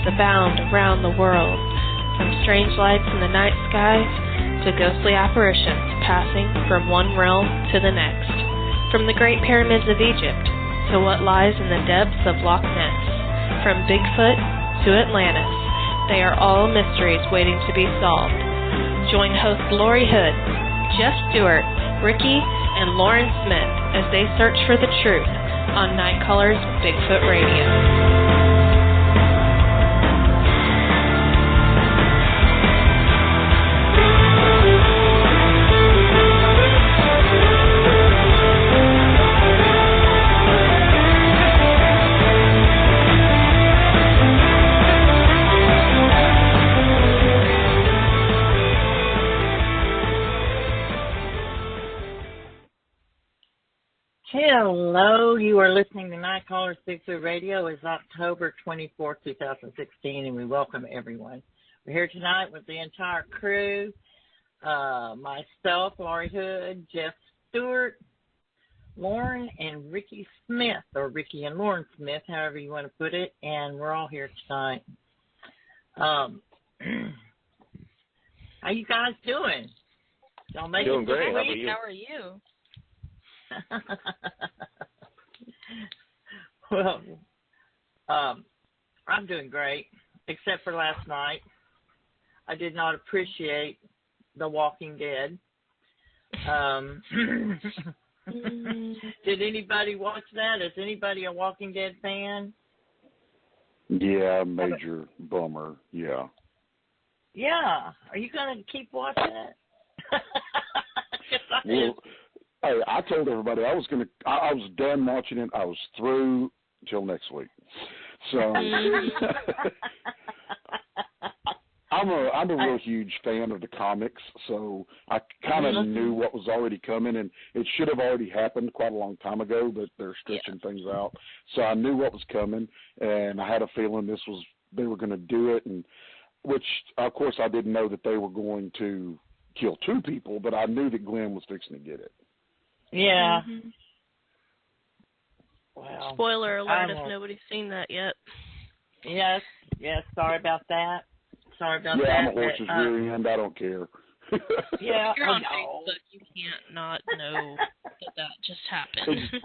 abound around the world, from strange lights in the night skies to ghostly apparitions passing from one realm to the next. From the Great Pyramids of Egypt to what lies in the depths of Loch Ness, from Bigfoot to Atlantis, they are all mysteries waiting to be solved. Join host Lori Hood, Jeff Stewart, Ricky, and Lauren Smith as they search for the truth on Nightcaller's Bigfoot Radio. Hello, you are listening to Nightcaller's Bigfoot Radio. It's October 24th, 2016, and we welcome everyone. We're here tonight with the entire crew, myself, Lori Hood, Jeff Stewart, Lauren, and Ricky Smith, or Ricky and Lauren Smith, however you want to put it, and we're all here tonight. How you guys doing? Y'all making doing great. How are you? Well, I'm doing great, except for last night. I did not appreciate The Walking Dead. Did anybody watch that? Is anybody a Walking Dead fan? Yeah, major bummer. Yeah. Yeah. Are you going to keep watching it? Well, hey, I told everybody I was done watching it. I was through till next week. So I'm a real huge fan of the comics, so I kind of knew what was already coming, and it should have already happened quite a long time ago, but they're stretching things out. So I knew what was coming, and I had a feeling they were going to do it, and which of course I didn't know that they were going to kill two people, but I knew that Glenn was fixing to get it. Yeah. Mm-hmm. Well, spoiler alert if nobody's seen that yet. Yes. Sorry about that. Yeah, I'm a horse's rear end. I don't care. Yeah. You're on Facebook. You can't not know that just happened.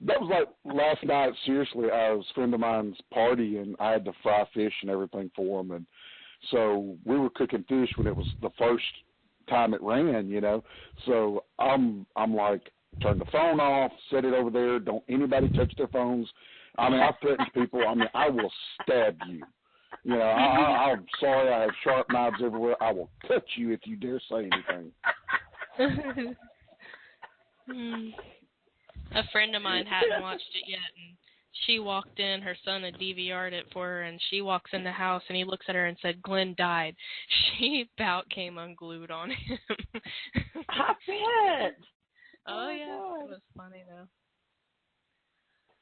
That was like last night. Seriously, I was a friend of mine's party, and I had to fry fish and everything for him, and so we were cooking fish when it was the first time it ran, you know. So I'm like, turn the phone off, set it over there, don't anybody touch their phones. I mean, I threaten people. I mean, I will stab you. You know, I'm sorry, I have sharp knives everywhere. I will cut you if you dare say anything. A friend of mine hadn't watched it yet, and she walked in, her son had DVR'd it for her, and she walks in the house, and he looks at her and said, Glenn died. She about came unglued on him. I bet. Oh, yeah, it was funny, though.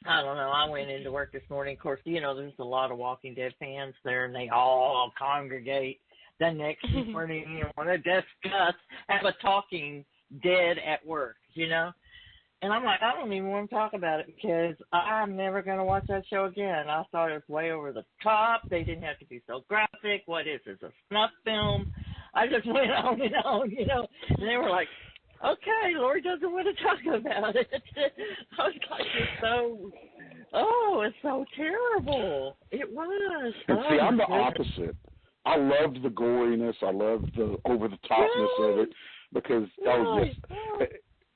I don't know. I went into work this morning. Of course, you know, there's a lot of Walking Dead fans there, and they all congregate the next morning and want to discuss, have a talking dead at work, you know. And I'm like, I don't even want to talk about it because I'm never going to watch that show again. I thought it was way over the top. They didn't have to be so graphic. What is this, a snuff film? I just went on and on, you know. And they were like, okay, Lori doesn't want to talk about it. I was like, it's so terrible. It was. And see, I'm the opposite. I loved the goriness. I loved the over-the-topness of it because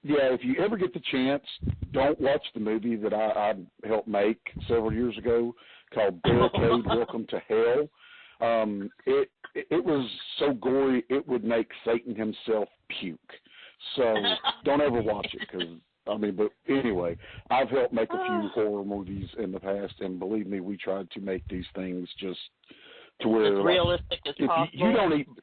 if you ever get the chance, don't watch the movie that I helped make several years ago called Barricade, Welcome to Hell. It was so gory it would make Satan himself puke. So don't ever watch it because, I mean, but anyway, I've helped make a few horror movies in the past, and believe me, we tried to make these things just to where as realistic as possible. You don't even,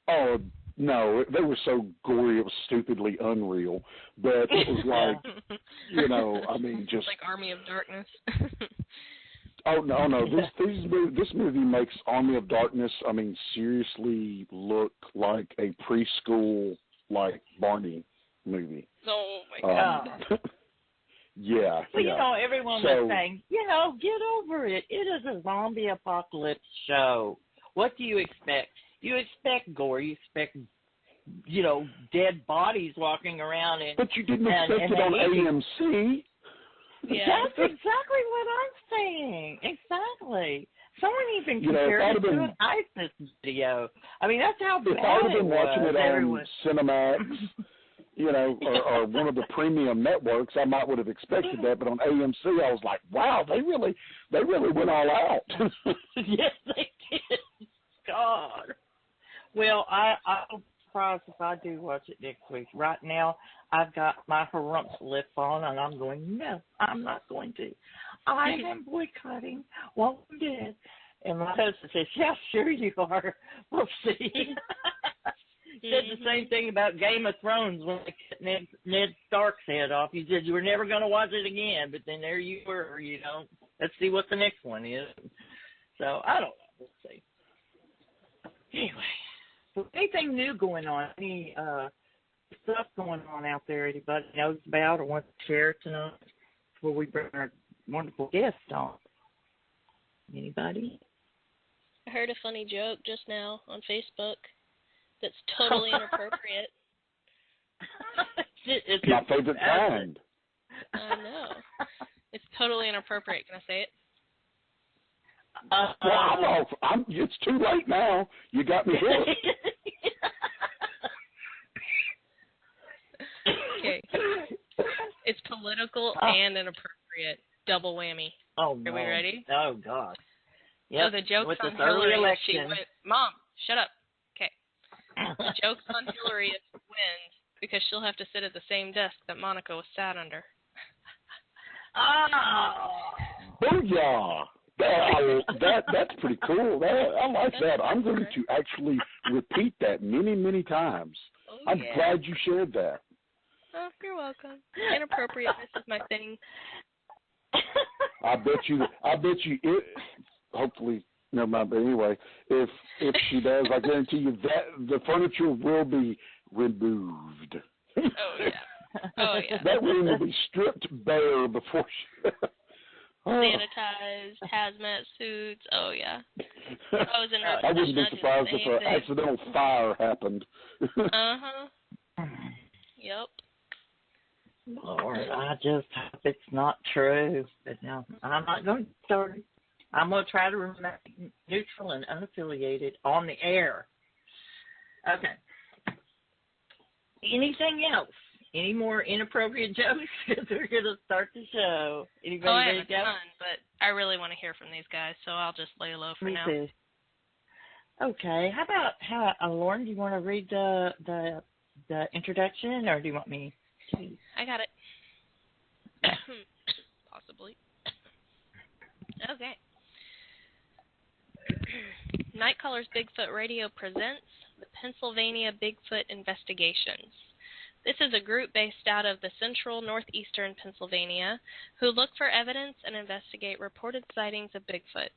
oh, no, they were so gory it was stupidly unreal, but it was like, you know, I mean, just like Army of Darkness. Oh no! This movie makes Army of Darkness, I mean, seriously look like a preschool like Barney movie. Oh my God! Yeah, Well, everyone was saying, get over it. It is a zombie apocalypse show. What do you expect? You expect gore. You expect, dead bodies walking around. But you didn't expect it on AMC. Yeah. That's exactly what I'm saying. Exactly. Someone even compared it to an ISIS video. I mean, that's how bad it was. If I would have been watching it on Cinemax, or one of the premium networks, I might would have expected that. But on AMC, I was like, wow, they really went all out. Yes, they did. God. Well, I'm surprised if I do watch it next week. Right now, I've got my harumps lip on, and I'm going, no, I'm not going to. I am boycotting Walking Dead. And my husband says, yeah, sure you are. We'll see. Said the same thing about Game of Thrones when they cut Ned Stark's head off. You said you were never going to watch it again, but then there you were, Let's see what the next one is. So, I don't know. We'll see. Anyway, so anything new going on? Any stuff going on out there anybody knows about or wants to share tonight before we bring our wonderful guest on? Anybody? I heard a funny joke just now on Facebook that's totally inappropriate. It's my favorite kind. I know. It's totally inappropriate. Can I say it? Well, it's too late now. You got me hooked. Okay. It's political and inappropriate. Double whammy. Oh, no. Are we ready? Oh, God. Yep. So the joke's on Hillary. She went, Mom, shut up. Okay. The joke's on Hillary if she wins because she'll have to sit at the same desk that Monica was sat under. Booyah! That's pretty cool. I like that. I'm going to actually repeat that many, many times. Oh, I'm glad you shared that. Oh, you're welcome. Inappropriateness is my thing. I bet you it, hopefully, never mind, but anyway, if she does, I guarantee you that the furniture will be removed. Oh, yeah. Oh, yeah. That room will be stripped bare before she... Sanitized, hazmat suits. Oh, yeah. I wouldn't be surprised if an accidental fire happened. Uh-huh. Yep. Lord, I just hope it's not true. But no, I'm not going to start it. I'm going to try to remain neutral and unaffiliated on the air. Okay. Anything else? Any more inappropriate jokes? We're going to start the show. Anybody I have a ton, but I really want to hear from these guys, so I'll just lay low for now. Too. Okay. How about, Lauren, do you want to read the introduction, or do you want me to? I got it. Possibly. Okay. Night Caller's Bigfoot Radio presents the Pennsylvania Bigfoot Investigations. This is a group based out of the central northeastern Pennsylvania who look for evidence and investigate reported sightings of Bigfoot.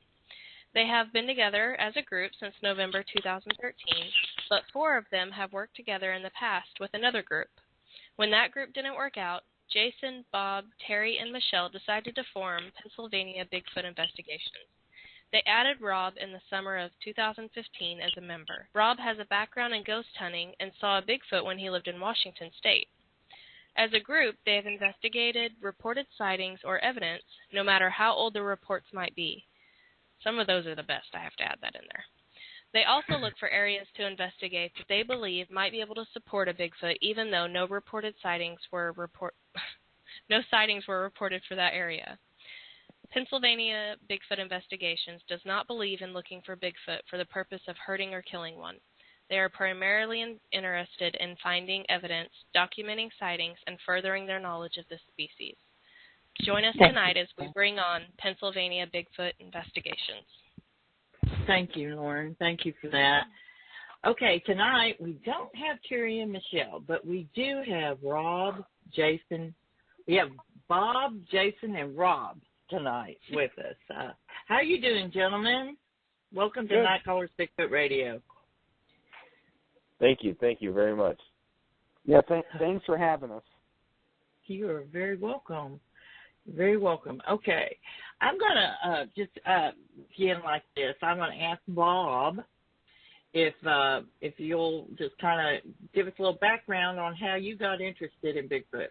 They have been together as a group since November 2013, but 4 of them have worked together in the past with another group. When that group didn't work out, Jason, Bob, Teri, and Michele decided to form Pennsylvania Bigfoot Investigations. They added Rob in the summer of 2015 as a member. Rob has a background in ghost hunting and saw a Bigfoot when he lived in Washington State. As a group, they have investigated reported sightings or evidence, no matter how old the reports might be. Some of those are the best. I have to add that in there. They also look for areas to investigate that they believe might be able to support a Bigfoot, even though no sightings were reported for that area. Pennsylvania Bigfoot Investigations does not believe in looking for Bigfoot for the purpose of hurting or killing one. They are primarily interested in finding evidence, documenting sightings, and furthering their knowledge of this species. Join us tonight as we bring on Pennsylvania Bigfoot Investigations. Thank you, Lauren. Thank you for that. Okay, tonight we don't have Teri and Michele, but we do have Rob, Jason. We have Bob, Jason, and Rob tonight with us. How are you doing, gentlemen? Welcome to Night Caller's Bigfoot Radio. Thank you very much. Yeah, thanks for having us. You are very welcome. Very welcome. Okay. I'm going to just begin like this. I'm going to ask Bob if you'll just kind of give us a little background on how you got interested in Bigfoot.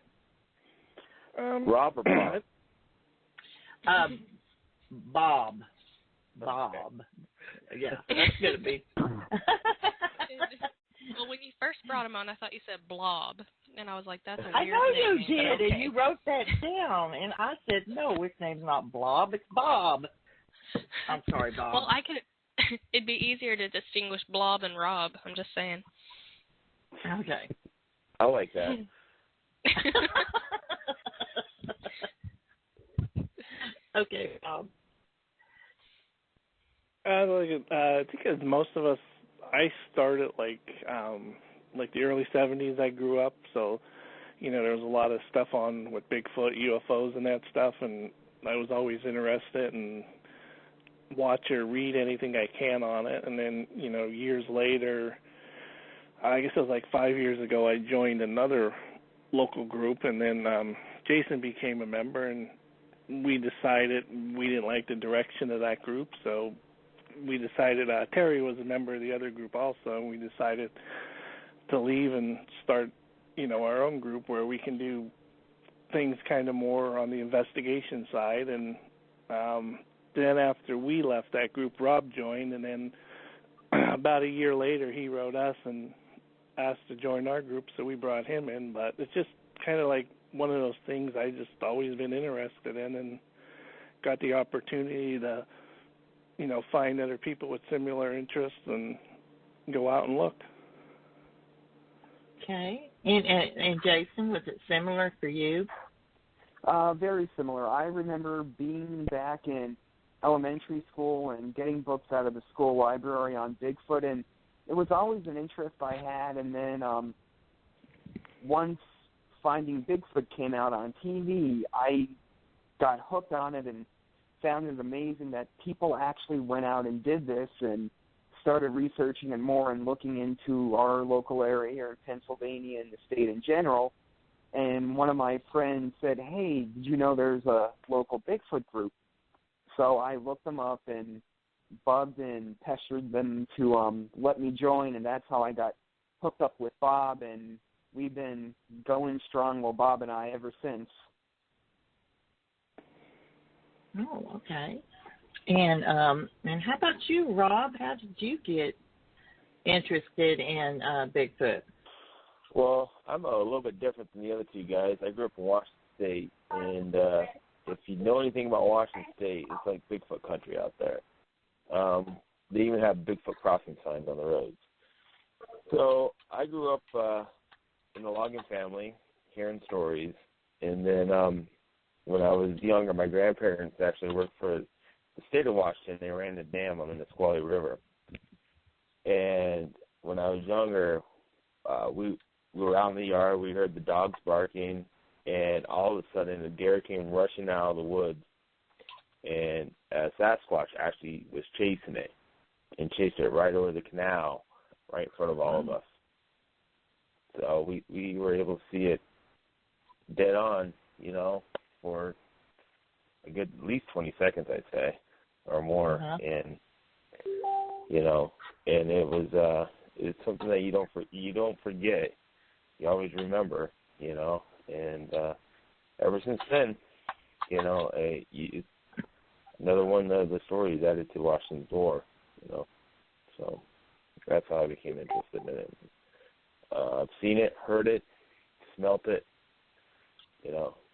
Rob or Bob? Bob. Yeah, that's going to be. Well, when you first brought him on, I thought you said Blob, and I was like, that's a weird I know you name. did, Okay. and you wrote that down, and I said, no, his name's not Blob, it's Bob. I'm sorry, Bob. Well, I could. It'd be easier to distinguish Blob and Rob. I'm just saying. Okay. I like that. Okay, Bob. I think as most of us, I started like the early 70s. I grew up, so there was a lot of stuff on with Bigfoot, UFOs, and that stuff, and I was always interested and watch or read anything I can on it. And then years later, I guess it was like 5 years ago, I joined another local group, and then Jason became a member, and we decided we didn't like the direction of that group, so we decided, Teri was a member of the other group also, and we decided to leave and start, our own group where we can do things kind of more on the investigation side. And then after we left that group, Rob joined, and then about a year later he wrote us and asked to join our group, so we brought him in. But it's just kind of like one of those things I just always been interested in, and got the opportunity to find other people with similar interests and go out and look. Okay. And Jason, was it similar for you? Very similar. I remember being back in elementary school and getting books out of the school library on Bigfoot, and it was always an interest I had. And then once Finding Bigfoot came out on TV, I got hooked on it and found it amazing that people actually went out and did this, and started researching it more and looking into our local area here in Pennsylvania and the state in general. And one of my friends said, hey, did you know there's a local Bigfoot group? So I looked them up and bugged and pestered them to let me join, and that's how I got hooked up with Bob, and we've been going strong, Bob and I, ever since. Oh, okay. And how about you, Rob? How did you get interested in Bigfoot? Well, I'm a little bit different than the other two guys. I grew up in Washington State, and if you know anything about Washington State, it's like Bigfoot country out there. They even have Bigfoot crossing signs on the roads. So I grew up in a logging family, hearing stories, and then when I was younger, my grandparents actually worked for the state of Washington. They ran the dam on the Nisqually River. And when I was younger, we were out in the yard. We heard the dogs barking, and all of a sudden a deer came rushing out of the woods. And Sasquatch actually was chasing it and chased it right over the canal right in front of all of us. So we were able to see it dead on, for a good at least 20 seconds, I'd say, or more. And and it was it's something that you don't forget. You always remember, and ever since then, it's another one of the stories added to Washington's lore, So that's how I became interested in it. I've seen it, heard it, smelt it,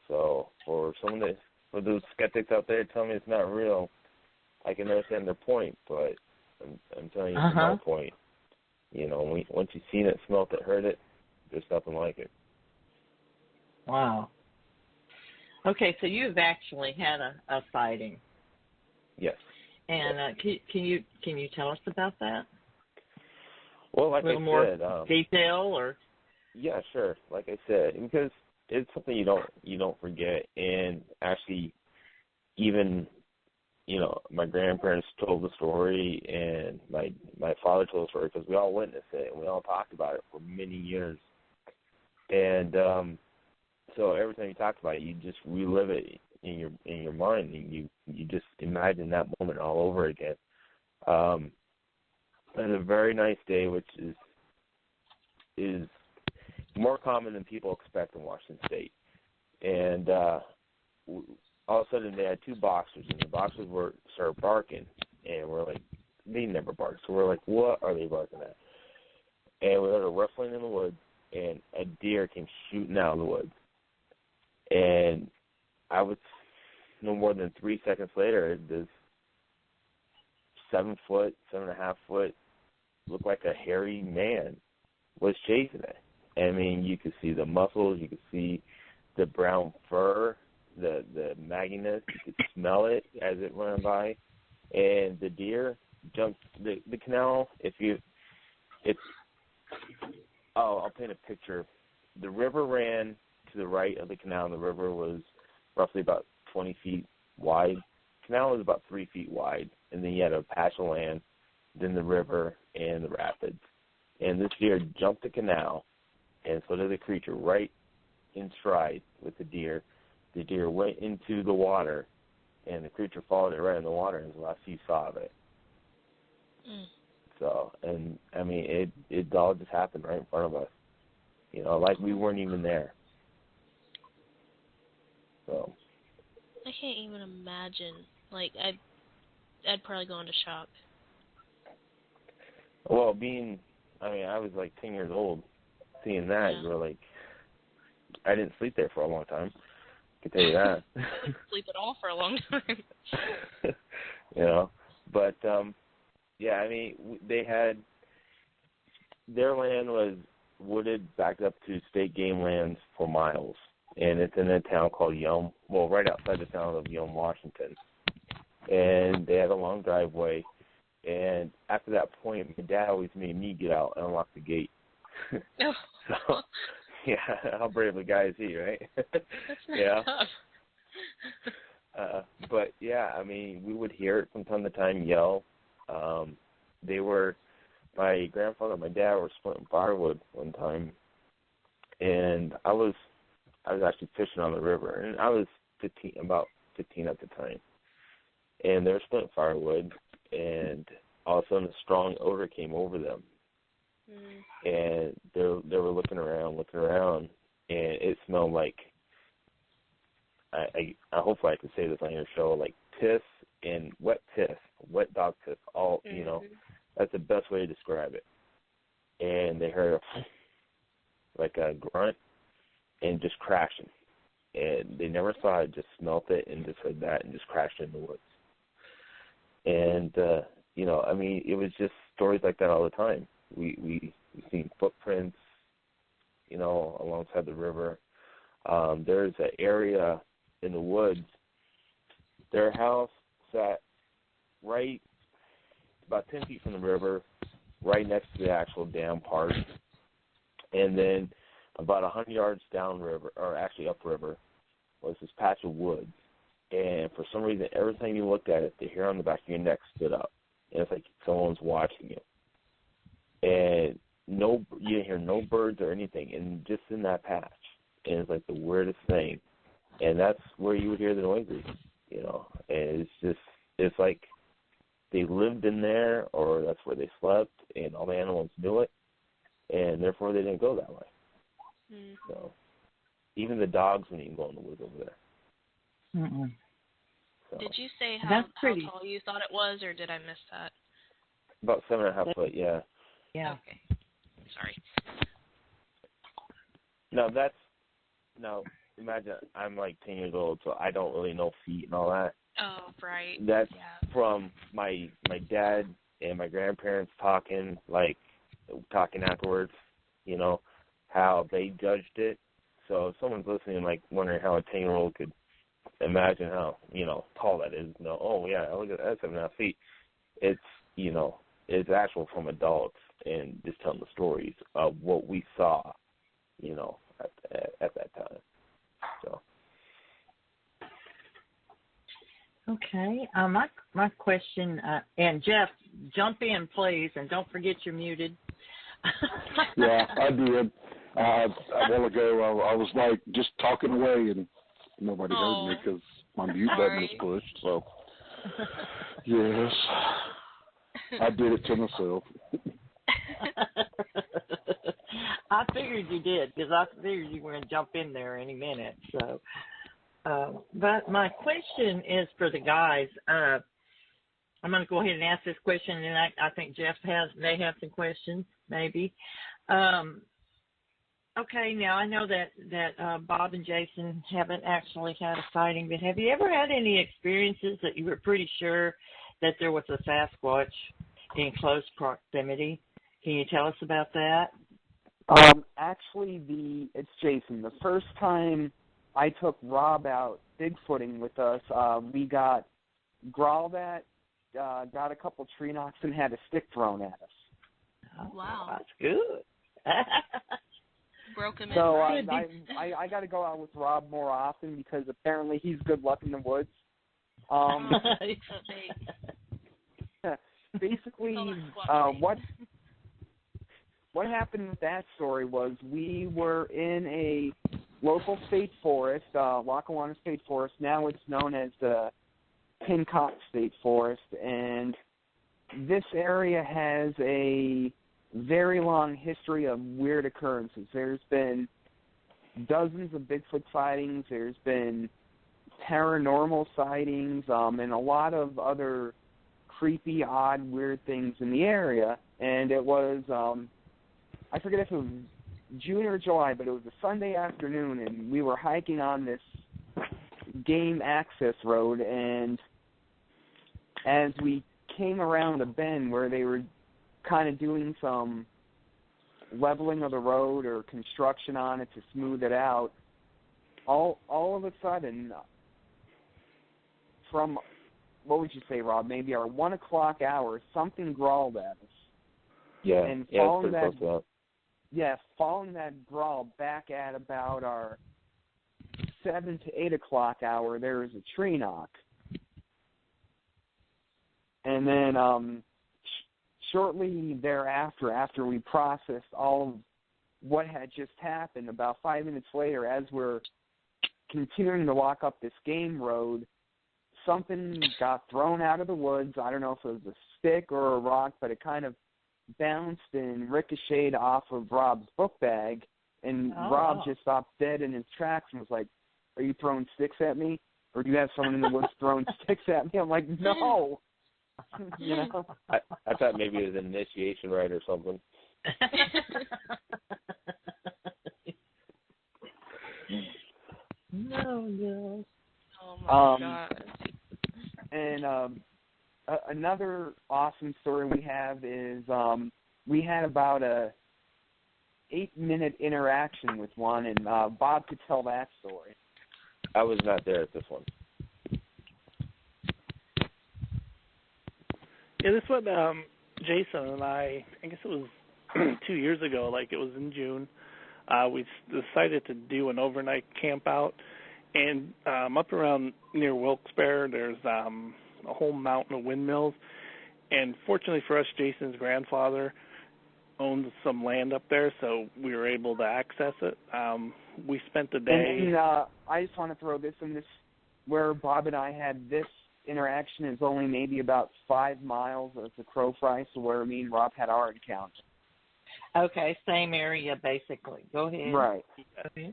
So for those skeptics out there telling me it's not real, I can understand their point, but I'm telling you from my point, once you've seen it, smelt it, heard it, there's nothing like it. Wow. Okay, so you've actually had a sighting. Yes. And can you tell us about that? Well, like a little more detail, or? Yeah, sure. Like I said, because it's something you don't forget, and actually, even my grandparents told the story, and my father told the story because we all witnessed it and we all talked about it for many years, and so every time you talk about it, you just relive it in your mind, and you just imagine that moment all over again. And a very nice day, which is more common than people expect in Washington State. And all of a sudden, they had two boxers, and the boxers started barking, and we're like, they never bark. So we're like, what are they barking at? And we heard a rustling in the woods, and a deer came shooting out of the woods. And I was no more than 3 seconds later, this 7 foot, 7.5 foot, looked like a hairy man was chasing it. I mean, you could see the muscles, you could see the brown fur, the magginess, you could smell it as it ran by, and the deer jumped the canal. I'll paint a picture. The river ran to the right of the canal, and the river was roughly about 20 feet wide. The canal was about 3 feet wide, and then you had a patch of land, then the river, and the rapids. And this deer jumped the canal, and so did the creature right in stride with the deer. The deer went into the water, and the creature followed it right in the water, and it was the last he saw of it. Mm. So, and I mean, it all just happened right in front of us. You know, like we weren't even there. So. I can't even imagine. Like, I'd probably go into shock. Well, I was like 10 years old. Seeing that, you were like, I didn't sleep there for a long time. I can tell you that. I didn't sleep at all for a long time. You know, but yeah, I mean, their land was wooded back up to state game lands for miles, and it's in a town called Yelm, well, right outside the town of Yelm, Washington. And they had a long driveway, and after that point, my dad always made me get out and unlock the gate. Oh. So, yeah, how brave a guy is he, right? That's not tough. But yeah, I mean, we would hear it from time to time yell. My grandfather and my dad were splitting firewood one time, and I was actually fishing on the river, and I was about 15 at the time, and they were splitting firewood, and all of a sudden a strong odor came over them. And they were looking around, and it smelled like, I hopefully I can say this on your show, like piss, wet dog piss, all, you know, that's the best way to describe it. And they heard like a grunt and just crashing. And they never saw it, just smelt it and just heard that and just crashed in the woods. And, you know, I mean, it was just stories like that all the time. We've seen footprints, you know, alongside the river. There's an area in the woods. Their house sat right about 10 feet from the river, right next to the actual dam part. And then about 100 yards downriver, or actually upriver, was this patch of woods. And for some reason, every time you looked at it, the hair on the back of your neck stood up. And it's like someone's watching you. And you didn't hear no birds or anything, and just in that patch. And it's like the weirdest thing. And that's where you would hear the noises, you know. And it's like they lived in there, or that's where they slept, and all the animals knew it, and therefore they didn't go that way. So even the dogs wouldn't even go in the woods over there. So, did you say how tall you thought it was, or did I miss that? About 7.5 foot, yeah. Yeah. Okay. Sorry. Now, imagine I'm like 10 years old, so I don't really know feet and all that. Oh, right. That's from my dad and my grandparents talking afterwards, you know, how they judged it. So if someone's listening, like, wondering how a 10-year-old could imagine how, you know, tall that is, you know, oh, yeah, look at that, 7.5 feet. It's, you know, it's actual from adults and just telling the stories of what we saw, you know, at that time. So. Okay. My question, and Jeff, jump in, please, and don't forget you're muted. Yeah, I did. A while ago, I was like just talking away, and nobody heard me because my mute button was pushed. So, yes, I did it to myself. I figured you did because I figured you were going to jump in there any minute. So, but my question is for the guys. I'm going to go ahead and ask this question, and I think Jeff may have some questions, maybe. Okay, now I know that Bob and Jason haven't actually had a sighting, but have you ever had any experiences that you were pretty sure that there was a Sasquatch in close proximity? Can you tell us about that? Actually, it's Jason. The first time I took Rob out Bigfooting with us, we got growled at, got a couple tree knocks, and had a stick thrown at us. Oh, wow. That's good. Broken in. So I got to go out with Rob more often because apparently he's good luck in the woods. Basically, what happened with that story was we were in a local state forest, Lackawanna State Forest. Now it's known as the Pincock State Forest, and this area has a very long history of weird occurrences. There's been dozens of Bigfoot sightings. There's been paranormal sightings, and a lot of other creepy, odd, weird things in the area. And it was, I forget if it was June or July, but it was a Sunday afternoon, and we were hiking on this game access road, and as we came around a bend where they were kind of doing some leveling of the road or construction on it to smooth it out, all of a sudden, from, what would you say, Rob, maybe our 1 o'clock hour, something growled at us. Yeah, and following that growl back at about our 7 to 8 o'clock hour, there was a tree knock. And then shortly thereafter, after we processed all of what had just happened, about 5 minutes later, as we're continuing to walk up this game road, something got thrown out of the woods. I don't know if it was a stick or a rock, but it kind of bounced and ricocheted off of Rob's book bag, and Rob just stopped dead in his tracks and was like, "Are you throwing sticks at me? Or do you have someone in the woods throwing sticks at me?" I'm like, "No." You know? I thought maybe it was an initiation rite or something. No. Oh my God. And another awesome story we have is we had about a 8-minute interaction with one, and Bob could tell that story. I was not there at this one. Yeah, this one, Jason and I guess it was 2 years ago, like it was in June, we decided to do an overnight camp out. And up around near Wilkes-Barre, there's a whole mountain of windmills. And fortunately for us, Jason's grandfather owned some land up there, so we were able to access it. We spent the day. And I just want to throw this in, this where Bob and I had this interaction is only maybe about 5 miles as the crow flies to where me and Rob had our encounter. Okay, same area basically. Go ahead. Right. Okay.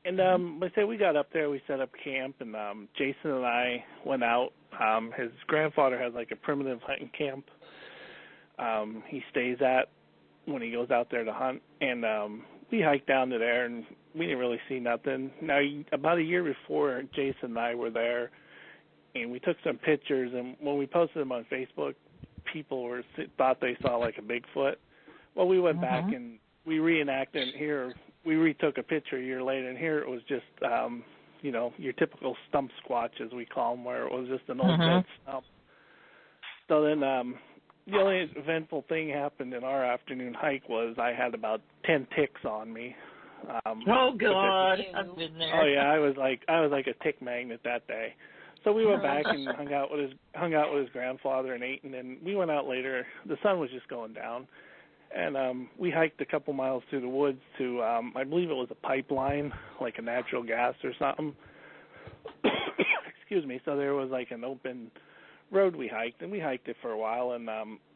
And let's say we got up there, we set up camp, and Jason and I went out. His grandfather has like a primitive hunting camp he stays at when he goes out there to hunt, and we hiked down to there, and we didn't really see nothing. Now, about a year before, Jason and I were there, and we took some pictures, and when we posted them on Facebook, people thought they saw like a Bigfoot. Well, we went back and we reenacted, and here we retook a picture a year later, and here it was just, your typical stump squatch, as we call them, where it was just an old dead stump. So then the only eventful thing happened in our afternoon hike was I had about 10 ticks on me. Oh God, I've been there. Oh yeah, I was like a tick magnet that day. So we went back and hung out with his grandfather and ate, and then we went out later. The sun was just going down, and we hiked a couple miles through the woods to I believe it was a pipeline, like a natural gas or something. excuse me, so there was like an open road we hiked, and we hiked it for a while, and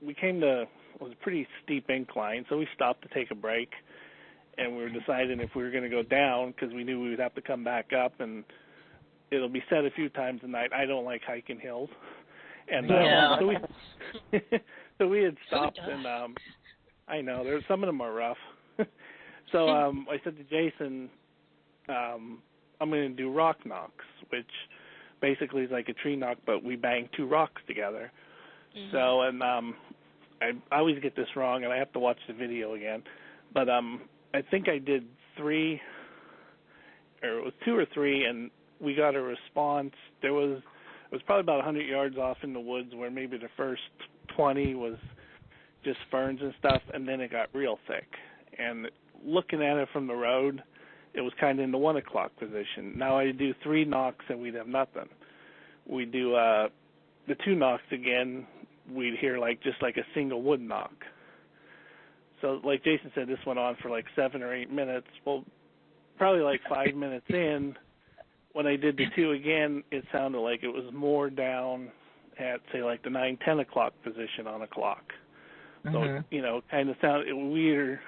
we came to, it was a pretty steep incline, so we stopped to take a break, and we were deciding if we were going to go down, because we knew we would have to come back up, and it'll be said a few times tonight, I don't like hiking hills, and so we had stopped, and I know, some of them are rough, so I said to Jason, I'm going to do rock knocks, which basically is like a tree knock, but we bang two rocks together. Mm-hmm. So, and I always get this wrong, and I have to watch the video again. But I think I did 3, or it was 2 or 3, and we got a response. It was probably about 100 yards off in the woods, where maybe the first 20 was just ferns and stuff, and then it got real thick. And looking at it from the road, it was kind of in the 1 o'clock position. Now I do 3 knocks and we'd have nothing. We do the 2 knocks again, we'd hear just like a single wood knock. So like Jason said, this went on for like 7 or 8 minutes. Well, probably like 5 minutes in, when I did the 2 again, it sounded like it was more down at, say, like the 9, 10 o'clock position on a clock. So, kind of sounded, we either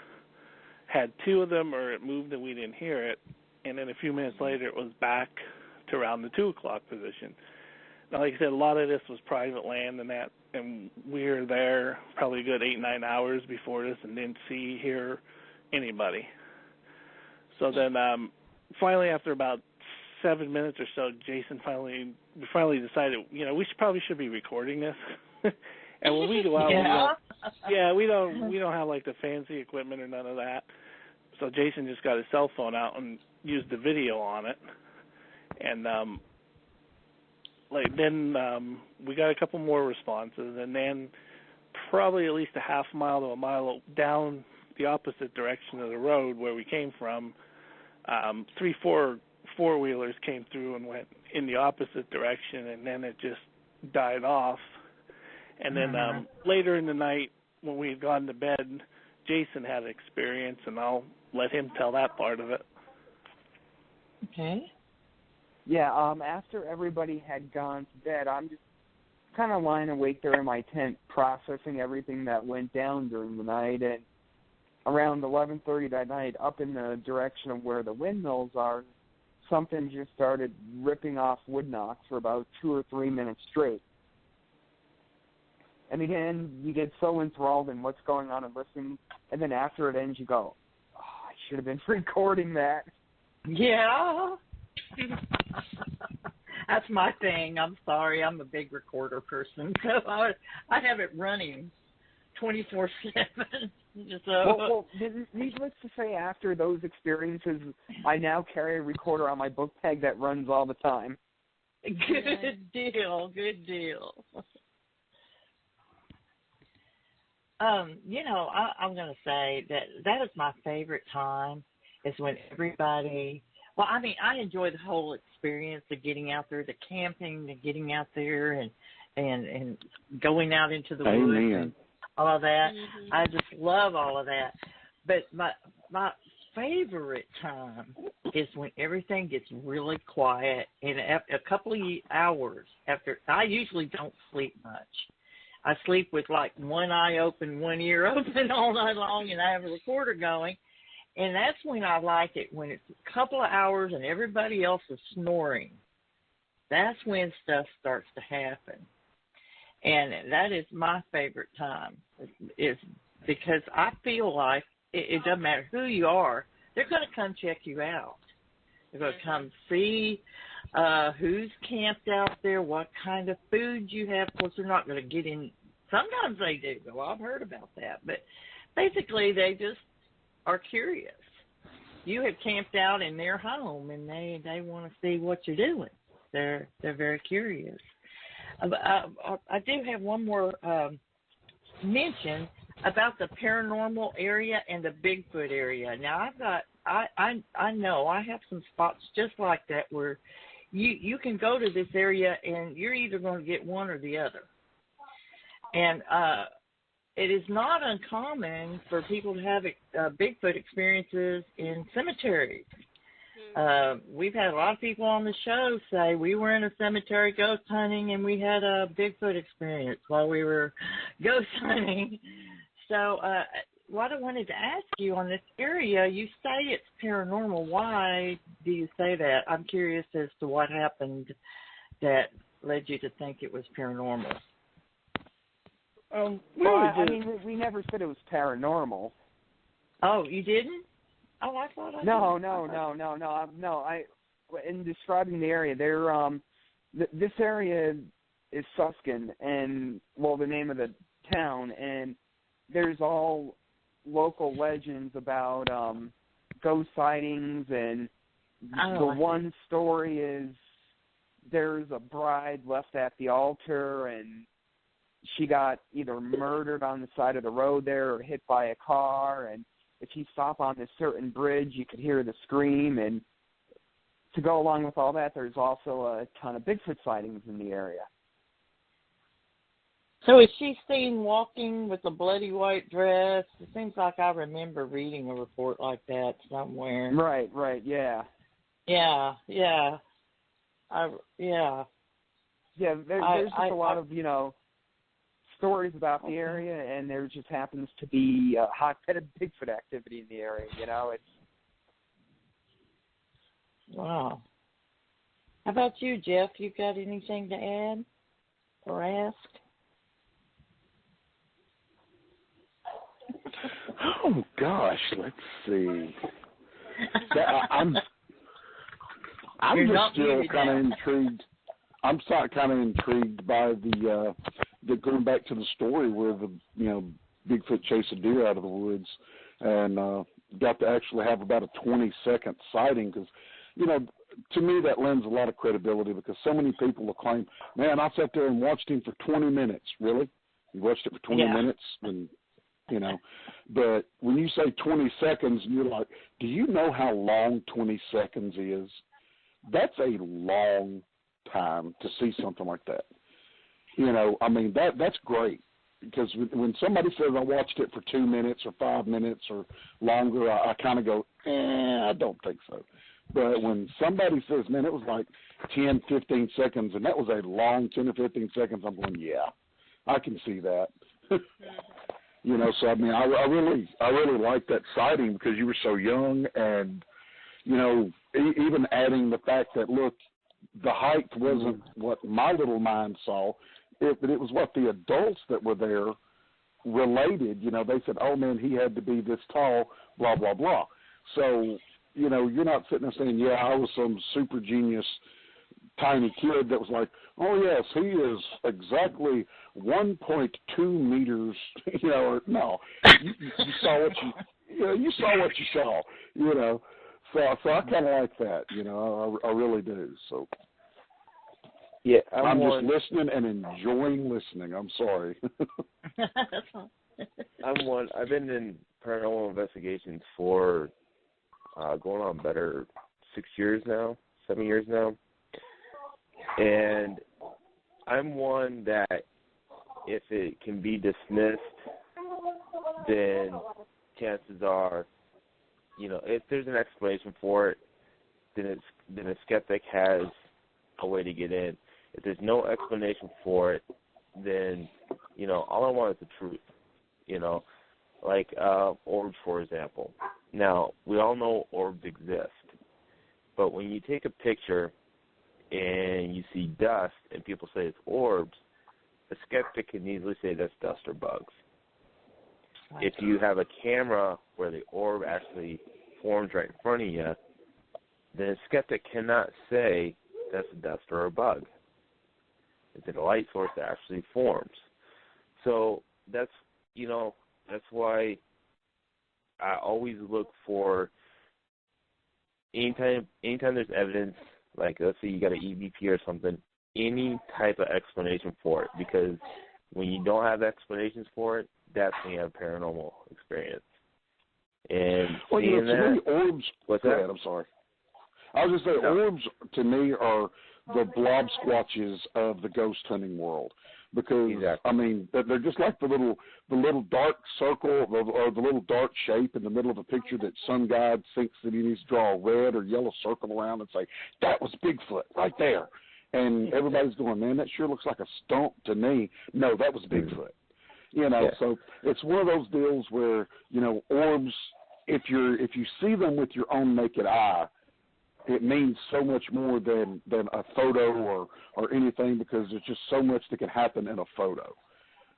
had 2 of them or it moved and we didn't hear it, and then a few minutes later it was back to around the 2 o'clock position. Now, like I said, a lot of this was private land and we were there probably a good 8-9 hours before this and didn't hear anybody. So then finally, after about 7 minutes or so, Jason finally decided, we should be recording this. And when we go out, we don't have like the fancy equipment or none of that. So Jason just got his cell phone out and used the video on it. And then we got a couple more responses, and then probably at least a half mile to a mile down the opposite direction of the road where we came from, 3, 4 four-wheelers came through and went in the opposite direction, and then it just died off. And then later in the night, when we had gone to bed, Jason had an experience, and I'll let him tell that part of it. Okay. Yeah, after everybody had gone to bed, I'm just kind of lying awake there in my tent processing everything that went down during the night, and around 11:30 that night, up in the direction of where the windmills are, something just started ripping off wood knocks for about 2 or 3 minutes straight. And again, you get so enthralled in what's going on and listening, and then after it ends, you go, oh, I should have been recording that. Yeah. That's my thing. I'm sorry. I'm a big recorder person, so I have it running 24/7. Well, needless to say, after those experiences, I now carry a recorder on my book tag that runs all the time. Good deal. Good deal. I'm going to say that is my favorite time, is when everybody, well, I mean, I enjoy the whole experience of getting out there, the camping, the getting out there and going out into the woods and all of that. Mm-hmm. I just love all of that. But my favorite time is when everything gets really quiet, and a couple of hours after, I usually don't sleep much. I sleep with like one eye open, one ear open all night long, and I have a recorder going. And that's when I like it, when it's a couple of hours and everybody else is snoring. That's when stuff starts to happen. And that is my favorite time, is because I feel like it doesn't matter who you are, they're going to come check you out. They're going to come see who's camped out there, what kind of food you have. Of course, they're not going to get in. Sometimes they do. Well, I've heard about that. But basically, they just are curious. You have camped out in their home, and they want to see what you're doing. They're very curious. I do have one more mention about the paranormal area and the Bigfoot area. Now, I know I have some spots just like that where you can go to this area and you're either going to get one or the other. And it is not uncommon for people to have Bigfoot experiences in cemeteries. we've had a lot of people on the show say we were in a cemetery ghost hunting and we had a Bigfoot experience while we were ghost hunting. So what I wanted to ask you on this area, you say it's paranormal. Why do you say that? I'm curious as to what happened that led you to think it was paranormal. We never said it was paranormal. Oh, you didn't? Oh, I thought I did. No. In describing the area, this area is Suskin, and the name of the town, and there's all local legends about ghost sightings, and one story is there's a bride left at the altar, and she got either murdered on the side of the road there or hit by a car, and if you stop on this certain bridge, you could hear the scream. And to go along with all that, there's also a ton of Bigfoot sightings in the area. So is she seen walking with a bloody white dress? It seems like I remember reading a report like that somewhere. Right, yeah. Yeah. Yeah, there's just a lot of, stories about the area, and there just happens to be a hotbed of Bigfoot activity in the area, It's wow. How about you, Jeff? You got anything to add or ask? Oh gosh, let's see. I'm just still kind of intrigued. I'm kind of intrigued by the going back to the story where the Bigfoot chased a deer out of the woods and got to actually have about a 20-second sighting, because to me that lends a lot of credibility, because so many people will claim, man, I sat there and watched him for 20 minutes. Really? You watched it for 20 minutes? And but when you say 20 seconds and you're like, do you know how long 20 seconds is? That's a long time to see something like that. That's great, because when somebody says I watched it for 2 minutes or 5 minutes or longer, I kind of go, I don't think so. But when somebody says, man, it was like 10, 15 seconds, and that was a long 10 or 15 seconds, I'm going, yeah, I can see that. So I really like that sighting, because you were so young, and even adding the fact that, look, the height wasn't what my little mind saw, but it was what the adults that were there related. They said, oh man, he had to be this tall, blah blah blah. So you're not sitting there saying, yeah, I was some super genius tiny kid that was like, oh yes, he is exactly 1.2 meters. No, you saw what you saw what you saw. So I kind of like that. I really do. So yeah, I'm just listening and enjoying listening. I'm sorry. I've been in paranormal investigations for going on better 7 years now. And I'm one that if it can be dismissed, then chances are, if there's an explanation for it, then a skeptic has a way to get in. If there's no explanation for it, then, all I want is the truth. Like orbs, for example. Now, we all know orbs exist, but when you take a picture and you see dust and people say it's orbs, a skeptic can easily say that's dust or bugs. If you have a camera where the orb actually forms right in front of you, then a skeptic cannot say that's a dust or a bug. It's a light source that actually forms. So that's why I always look for, anytime there's evidence, like let's say you got an EVP or something, any type of explanation for it, because when you don't have explanations for it, that's when you have paranormal experience. And seeing that, orbs. What's go that? ahead, I'm sorry. I was just saying, orbs to me are the blob squatches of the ghost hunting world. because I mean they're just like the little dark circle or the little dark shape in the middle of a picture that some guy thinks that he needs to draw a red or yellow circle around and say that was Bigfoot right there, and everybody's going, man, that sure looks like a stump to me. No, that was Bigfoot. You know, so it's one of those deals where, you know, orbs, if you see them with your own naked eye, it means so much more than a photo or anything, because there's just so much that can happen in a photo.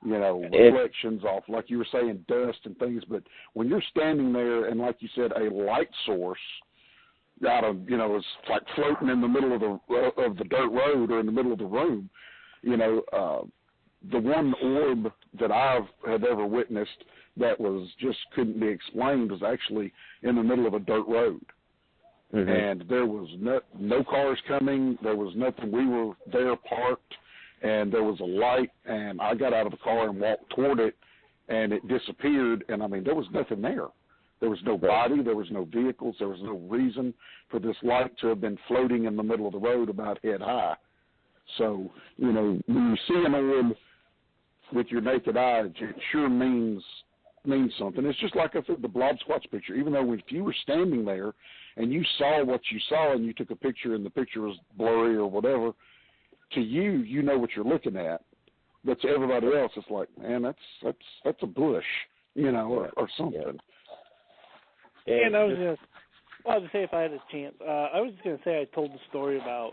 You know, reflections off, like you were saying, dust and things. But when you're standing there and, like you said, a light source out of, you know, it's like floating in the middle of the dirt road or in the middle of the room, you know, the one orb that I have ever witnessed that was just couldn't be explained was actually in the middle of a dirt road. And there was no cars coming. There was nothing. We were there parked, and there was a light, and I got out of the car and walked toward it, and it disappeared. And, I mean, there was nothing there. There was no body. There was no vehicles. There was no reason for this light to have been floating in the middle of the road about head high. So, you know, when you see an orb with your naked eye, it sure means something. It's just like I said, the blob squatch picture. Even though if you were standing there and you saw what you saw and you took a picture and the picture was blurry or whatever, to you, you know what you're looking at. But to everybody else, it's like, man, that's a bush, you know, or something. Yeah. And I was to say, if I had a chance, I was just going to say I told the story about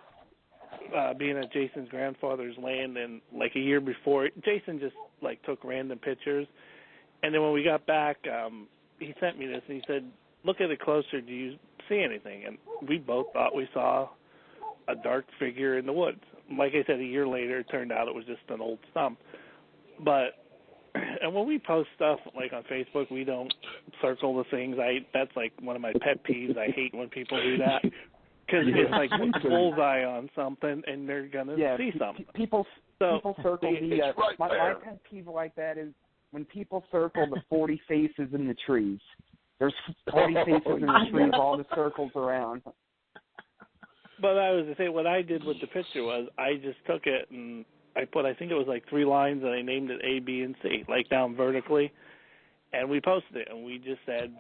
being at Jason's grandfather's land, and like a year before, Jason just like took random pictures. And then when we got back, he sent me this, and he said, look at it closer. Do you see anything? And we both thought we saw a dark figure in the woods. Like I said, a year later, it turned out it was just an old stump. And when we post stuff, like on Facebook, we don't circle the things. That's like one of my pet peeves. I hate when people do that. Because it's like a bullseye on something, and they're going to see something. People circle the... my pet peeve like that is when people circle the 40 faces in the trees. There's 40 faces in the trees, all the circles around. But I was to say, what I did with the picture was I just took it and I think it was like 3 lines, and I named it A, B, and C, like down vertically. And we posted it, and we just said,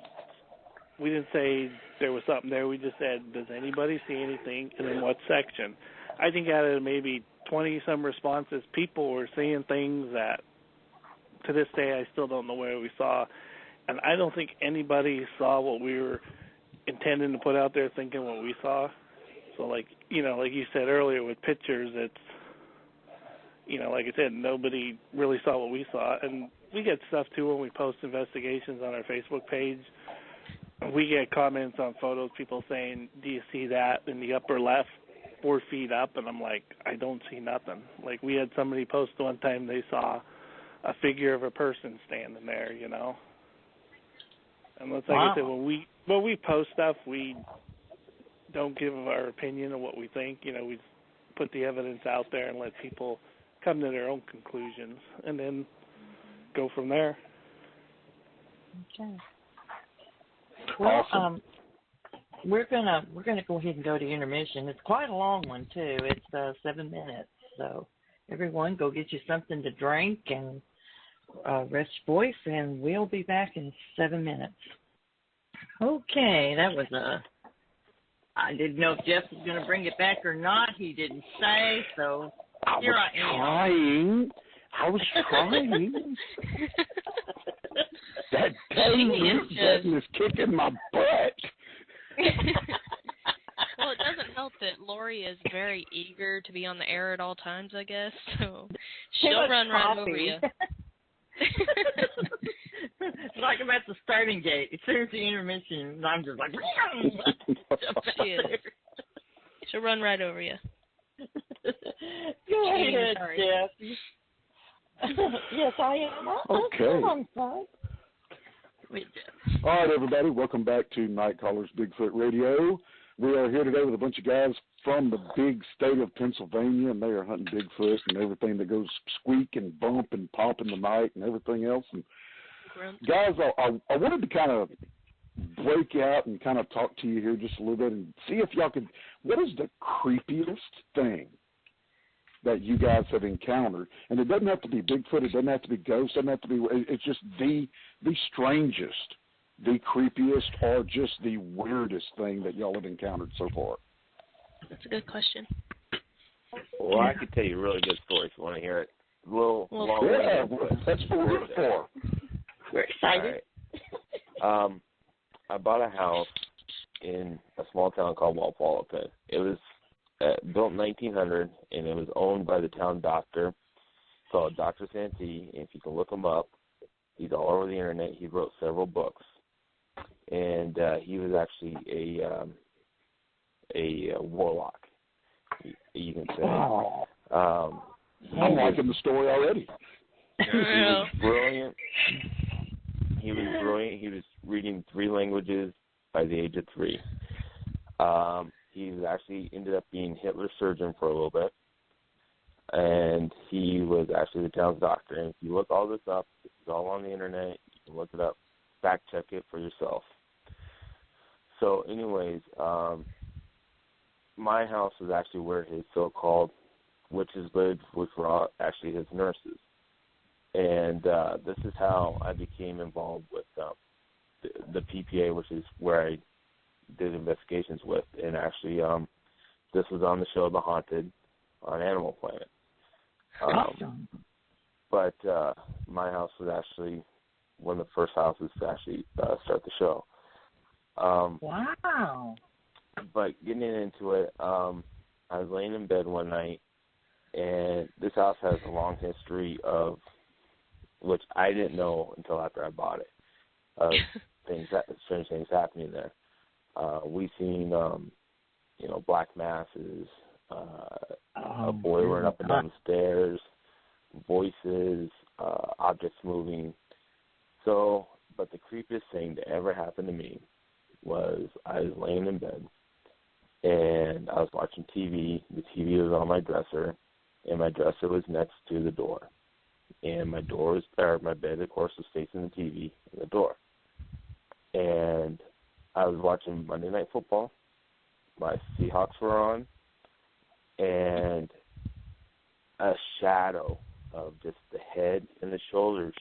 we didn't say there was something there. We just said, does anybody see anything, and in what section? I think out of maybe 20-some responses, people were seeing things that, to this day, I still don't know where we saw. And I don't think anybody saw what we were intending to put out there, thinking what we saw. So, like, you know, like you said earlier with pictures, it's, you know, like I said, nobody really saw what we saw. And we get stuff, too, when we post investigations on our Facebook page. We get comments on photos, people saying, do you see that in the upper left, 4 feet up? And I'm like, I don't see nothing. Like, we had somebody post one time they saw a figure of a person standing there, you know. And like I said, when we post stuff, we don't give our opinion of what we think. You know, we put the evidence out there and let people come to their own conclusions, and then go from there. Okay. Well, awesome. we're gonna go ahead and go to intermission. It's quite a long one too. It's 7 minutes, so everyone go get you something to drink and rest your voice, and we'll be back in 7 minutes. Okay, that was I didn't know if Jeff was going to bring it back or not. He didn't say, so here I am. I was trying. That dang mute button is kicking my butt. Well, it doesn't help that Lori is very eager to be on the air at all times, I guess. So she'll run right over you. It's like I'm at the starting gate. As soon as the intermission, I'm just like, she is. She'll run right over you. Go ahead, Jeff. Yes, I am. Okay. I'm sorry. All right, everybody, welcome back to Night Callers Bigfoot Radio. We are here today with a bunch of guys from the big state of Pennsylvania, and they are hunting Bigfoot and everything that goes squeak and bump and pop in the night and everything else. And guys, I wanted to kind of break out and kind of talk to you here just a little bit and see if y'all could, what is the creepiest thing that you guys have encountered. And it doesn't have to be Bigfoot. It doesn't have to be ghosts. It doesn't have to be. It's just the strangest, the creepiest, or just the weirdest thing that y'all have encountered so far. That's a good question. Well, I could tell you a really good story if you want to hear it. Well, that's what we're here for. We're excited. All right. I bought a house in a small town called Walpole. It was built in 1900, and it was owned by the town doctor called Dr. Santee. And if you can look him up, he's all over the internet. He wrote several books, and he was actually a warlock, you can say. Wow. I'm liking the story already. He was brilliant. He was reading 3 languages by the age of 3. He was actually ended up being Hitler's surgeon for a little bit, and he was actually the town's doctor. And if you look all this up, it's all on the internet. You can look it up, fact check it for yourself. So, anyways, my house was actually where his so-called witches lived, which were all actually his nurses. And this is how I became involved with the PPA, which is where I did investigations with. And actually, this was on the show The Haunted on Animal Planet. Awesome. But my house was actually one of the first houses to actually start the show. Wow. But getting into it, I was laying in bed one night, and this house has a long history of, which I didn't know until after I bought it, of strange things happening there. We've seen, black masses, a boy running up and down the stairs, voices, objects moving. So, but the creepiest thing to ever happen to me was I was laying in bed, and I was watching TV. The TV was on my dresser, and my dresser was next to the door. And my bed, of course, was facing the TV and the door. And I was watching Monday Night Football. My Seahawks were on, and a shadow of just the head and the shoulders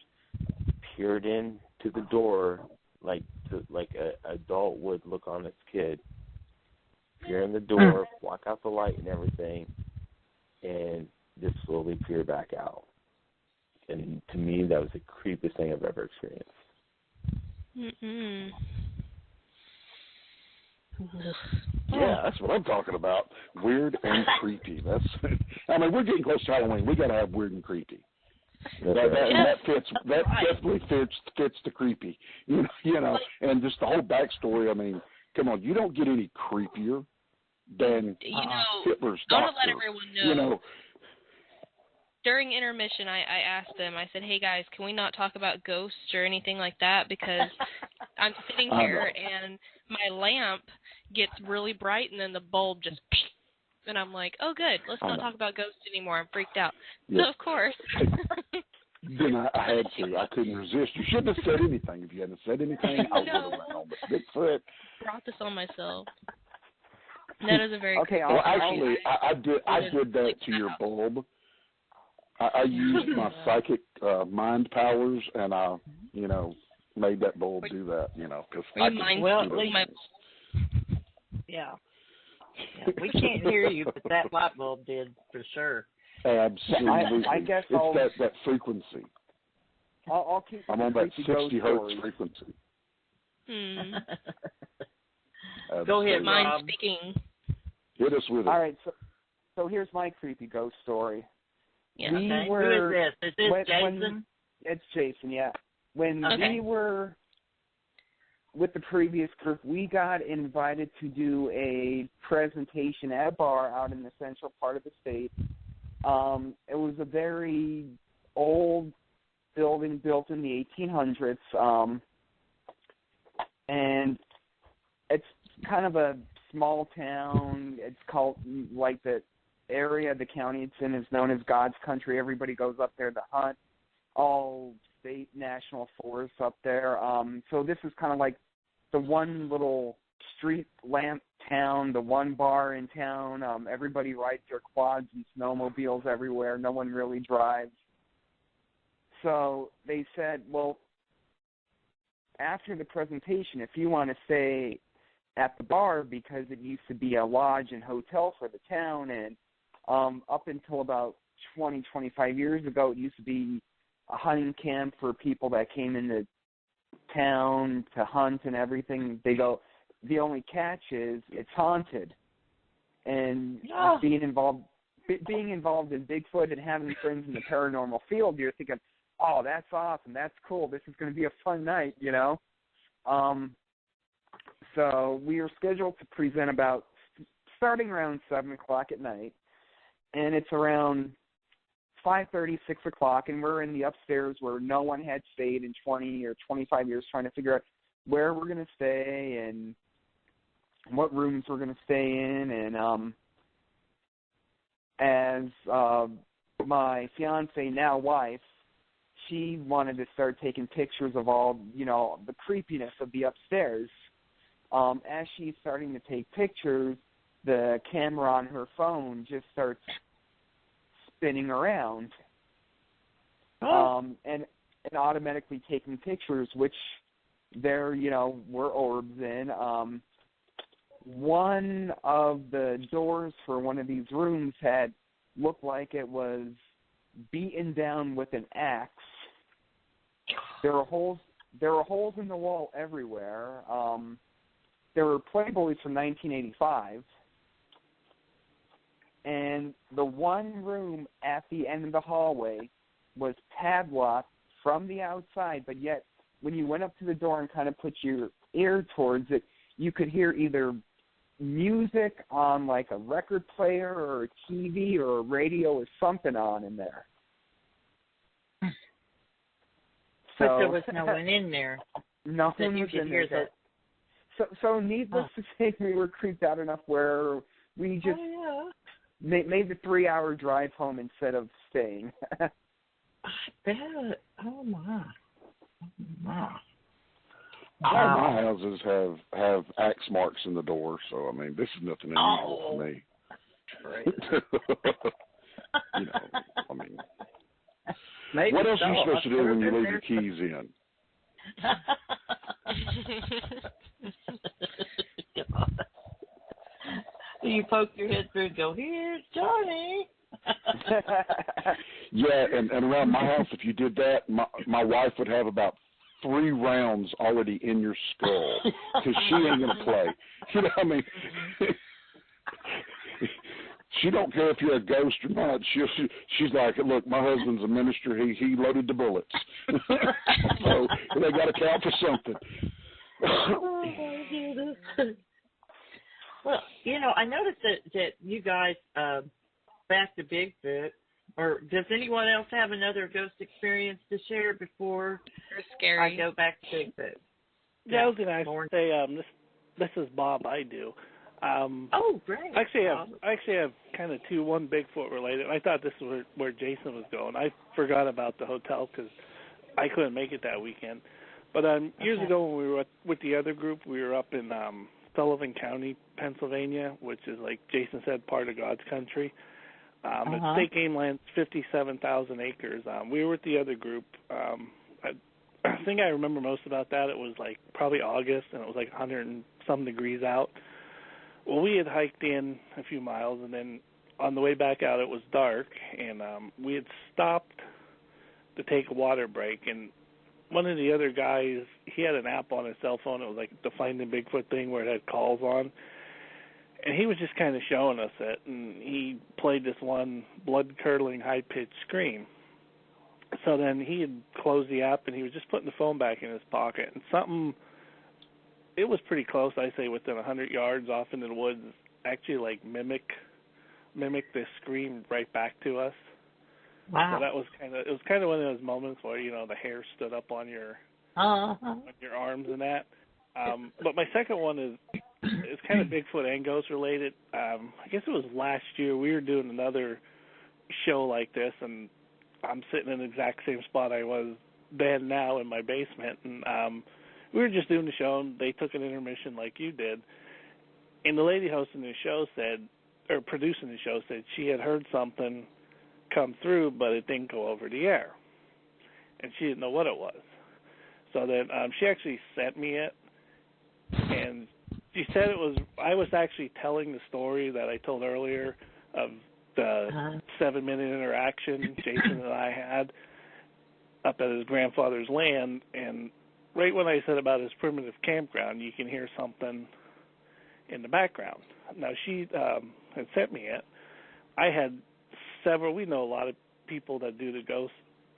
peered in to the door like an adult would look on its kid. Peer in the door, block out the light and everything, and just slowly peer back out. And to me, that was the creepiest thing I've ever experienced. Mm-mm. Yeah, that's what I'm talking about. Weird and creepy. We're getting close to Halloween. We got to have weird and creepy. That definitely fits the creepy. You know, and just the whole backstory. I mean, come on, you don't get any creepier than Hitler's doctor. I want to let everyone know. You know, during intermission, I asked them, I said, hey, guys, can we not talk about ghosts or anything like that? Because I'm sitting here and my lamp gets really bright and then the bulb just, and I'm like, oh, good, let's not talk about ghosts anymore. I'm freaked out. Yeah. So, of course. Then I had to. I couldn't resist. You shouldn't have said anything. If you hadn't said anything, I would have went on. But Bigfoot. Brought this on myself. That is a very Well, actually, I did that to your bulb. I used my psychic mind powers, and I, made that bulb do that. Because Yeah, we can't hear you, but that light bulb did for sure. Absolutely. I guess it's that frequency. I'll keep. I'm on that 60 hertz frequency. Go ahead, mind Rob. speaking. Hit us with it. All right, so here's my creepy ghost story. Yeah. Who is this? Is this Jason? It's Jason, yeah. When we were with the previous group, we got invited to do a presentation at a bar out in the central part of the state. It was a very old building built in the 1800s, and it's kind of a small town. It's called, like, the area, the county it's in is known as God's Country. Everybody goes up there to hunt. All state, national forests up there. So this is kind of like the one little street lamp town, the one bar in town. Everybody rides their quads and snowmobiles everywhere. No one really drives. So they said, well, after the presentation, if you want to stay at the bar, because it used to be a lodge and hotel for the town, and up until about 20, 25 years ago, it used to be a hunting camp for people that came into town to hunt and everything. They go, the only catch is it's haunted. And being involved in Bigfoot and having friends in the paranormal field, you're thinking, oh, that's awesome, that's cool, this is going to be a fun night, you know. So we are scheduled to present about starting around 7 o'clock at night, and it's around 5:30, 6 o'clock, and we're in the upstairs where no one had stayed in 20 or 25 years, trying to figure out where we're going to stay and what rooms we're going to stay in. And as my fiance, now wife, she wanted to start taking pictures of all, you know, the creepiness of the upstairs. As she's starting to take pictures, the camera on her phone just starts spinning around, and automatically taking pictures, which there, you know, were orbs in. One of the doors for one of these rooms had looked like it was beaten down with an axe. There were holes in the wall everywhere. There were Playboys from 1985. And the one room at the end of the hallway was padlocked from the outside, but yet when you went up to the door and kind of put your ear towards it, you could hear either music on like a record player or a TV or a radio or something on in there. But there was no one in there. Nothing was in there. So needless to say, we were creeped out enough where we just made the 3-hour drive home instead of staying. I bet. Oh, my. All my houses have axe marks in the door, so, I mean, this is nothing unusual for me. Right. You know, I mean, maybe what else are you supposed to do when you leave there. your keys in? You poke your head through and go, here's Johnny. Yeah, and around my house, if you did that, my wife would have about 3 rounds already in your skull because she ain't going to play. You know what I mean? She don't care if you're a ghost or not. She's like, look, my husband's a minister. He loaded the bullets. So they got to count for something. Oh, my goodness. Well, you know, I noticed that you guys, back to Bigfoot, or does anyone else have another ghost experience to share before I go back to Bigfoot? Yeah, I was going to say, this is Bob, I do. Oh, great. I actually have kind of two, one Bigfoot related. I thought this was where Jason was going. I forgot about the hotel because I couldn't make it that weekend. But years ago when we were with the other group, we were up in Sullivan County, Pennsylvania, which is, like Jason said, part of God's country. It's state game land, 57,000 acres. We were with the other group. I think I remember most about that. It was like probably August, and it was like 100 and some degrees out. Well, we had hiked in a few miles, and then on the way back out, it was dark, and we had stopped to take a water break, and one of the other guys, he had an app on his cell phone. It was like the Finding Bigfoot thing where it had calls on. And he was just kind of showing us it, and he played this one blood-curdling, high-pitched scream. So then he had closed the app, and he was just putting the phone back in his pocket. And something, it was pretty close, I'd say within 100 yards off into the woods, actually like mimic this scream right back to us. Wow. So that was it was kind of one of those moments where, you know, the hair stood up on your on your arms and that. But my second one is kind of Bigfoot and ghost related. I guess it was last year. We were doing another show like this, and I'm sitting in the exact same spot I was then now in my basement. And we were just doing the show, and they took an intermission like you did. And the lady hosting the show said, or producing the show said, she had heard something come through, but it didn't go over the air. And she didn't know what it was. So then she actually sent me it, and she said it was, I was actually telling the story that I told earlier of the 7-minute interaction Jason and I had up at his grandfather's land, and right when I said about his primitive campground, you can hear something in the background. Now, she had sent me it. I had several, we know a lot of people that do the ghost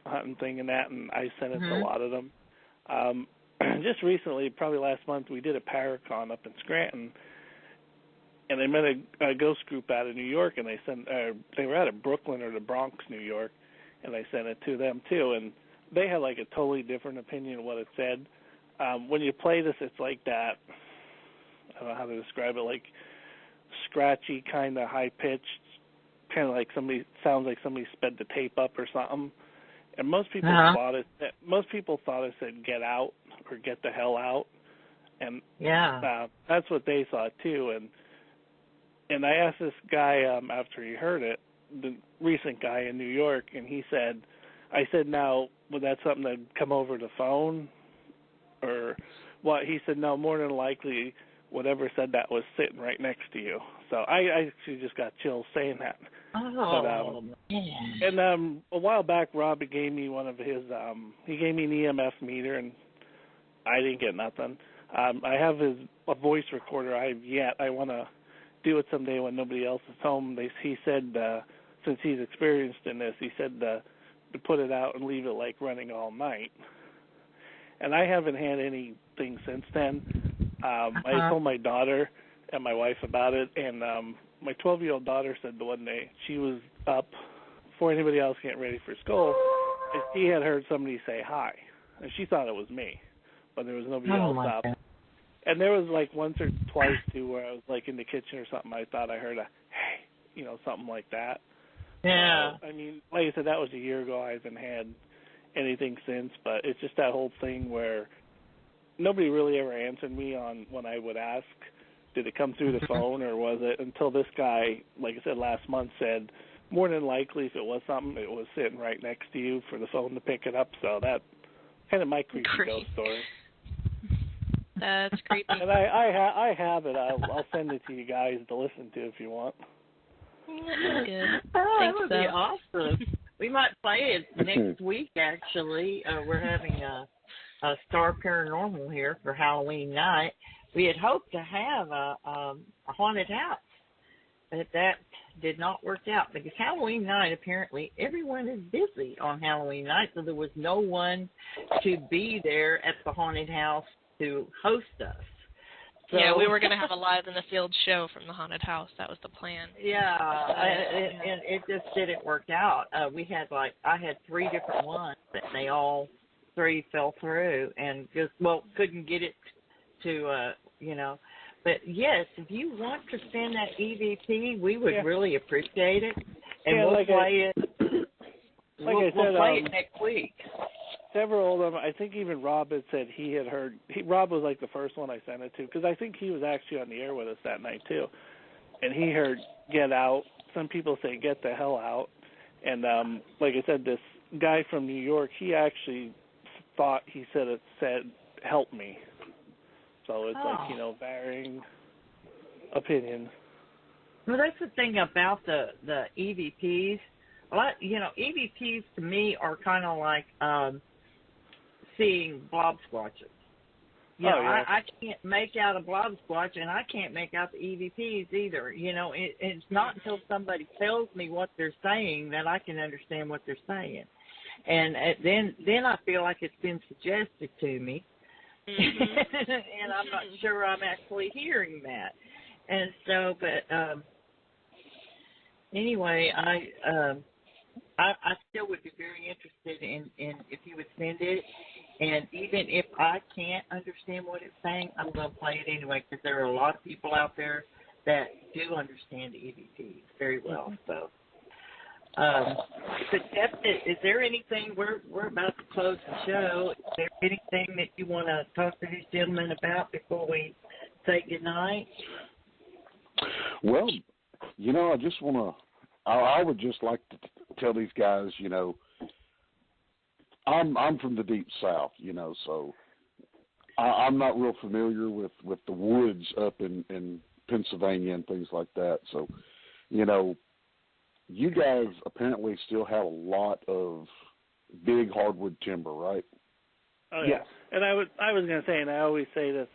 hunting thing and that, and I sent it to a lot of them. Just recently, probably last month, we did a Paracon up in Scranton, and they met a ghost group out of New York, and they were out of Brooklyn or the Bronx, New York, and I sent it to them too, and they had like a totally different opinion of what it said. When you play this, it's like that, I don't know how to describe it, like scratchy, kind of high-pitched, kind of like sounds like somebody sped the tape up or something. And most people thought it said "get out" or "get the hell out," and that's what they thought too. And I asked this guy after he heard it, the recent guy in New York, and he said, I said, now, would that something that'd come over the phone? Or what? He said, no, more than likely, whatever said that was sitting right next to you. So I actually just got chills saying that. Oh, man. And a while back, Rob gave me one of his, he gave me an EMF meter, and I didn't get nothing. I have a voice recorder I have yet. I want to do it someday when nobody else is home. He said, since he's experienced in this, he said to put it out and leave it like running all night. And I haven't had anything since then. I told my daughter and my wife about it, and my 12-year-old daughter said the one day she was up before anybody else getting ready for school, and she had heard somebody say hi, and she thought it was me, but there was nobody else up. God. And there was like once or twice too where I was like in the kitchen or something, I thought I heard a hey, something like that. Yeah. I mean, like I said, that was a year ago. I haven't had anything since, but it's just that whole thing where nobody really ever answered me on when I would ask, did it come through the phone or was it, until this guy, like I said, last month said, more than likely if it was something, it was sitting right next to you for the phone to pick it up. So that kind of my creepy ghost story. That's creepy. And I have it. I'll send it to you guys to listen to if you want. That's good. Oh, that would be awesome. We might play it next week, actually. We're having a Star Paranormal here for Halloween night. We had hoped to have a haunted house, but that did not work out because Halloween night, apparently, everyone is busy on Halloween night, so there was no one to be there at the haunted house to host us. So, yeah, we were going to have a live in the field show from the haunted house. That was the plan. Yeah, and it just didn't work out. I had 3 different ones, and they all 3 fell through, and just couldn't get it to But yes, if you want to send that EVP, we would really appreciate it, and we'll play it. We'll play it next week. Several of them, I think even Rob had said he had heard. Rob was like the first one I sent it to because I think he was actually on the air with us that night too, and he heard "get out." Some people say "get the hell out," and like I said, this guy from New York, he actually thought he said it said "help me." So it's like varying opinions. Well, that's the thing about the EVPs. EVPs to me are kind of like seeing blob squatches. I can't make out a blob squatch, and I can't make out the EVPs either. It's not until somebody tells me what they're saying that I can understand what they're saying, and then I feel like it's been suggested to me, and I'm not sure I'm actually hearing that. And so, but anyway, I still would be very interested in if you would send it. And even if I can't understand what it's saying, I'm going to play it anyway because there are a lot of people out there that do understand EVPs very well. So, But Jeff, is there anything, we're about to close the show, is there anything that you want to talk to these gentlemen about before we say goodnight? Well, I just want to, I would just like to tell these guys, I'm from the deep South, so I'm not real familiar with the woods up in Pennsylvania and things like that. So, you guys apparently still have a lot of big hardwood timber, right? Oh yeah. And I was going to say, and I always say this,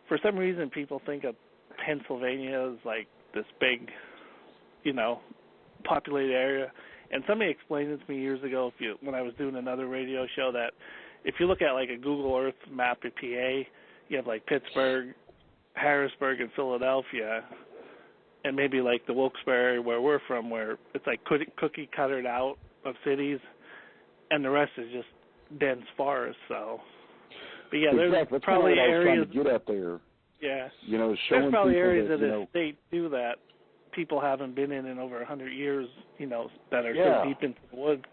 for some reason people think of Pennsylvania as like this big, populated area. And somebody explained it to me years ago when I was doing another radio show that if you look at like a Google Earth map of PA, you have like Pittsburgh, Harrisburg, and Philadelphia, and maybe like the Wilkes-Barre where we're from, where it's like cookie cuttered out of cities, and the rest is just dense forest. So, but yeah, there's exactly. probably areas to get out there. Yeah, there's probably areas of the state too that people haven't been in over 100 years. That are so deep into the woods.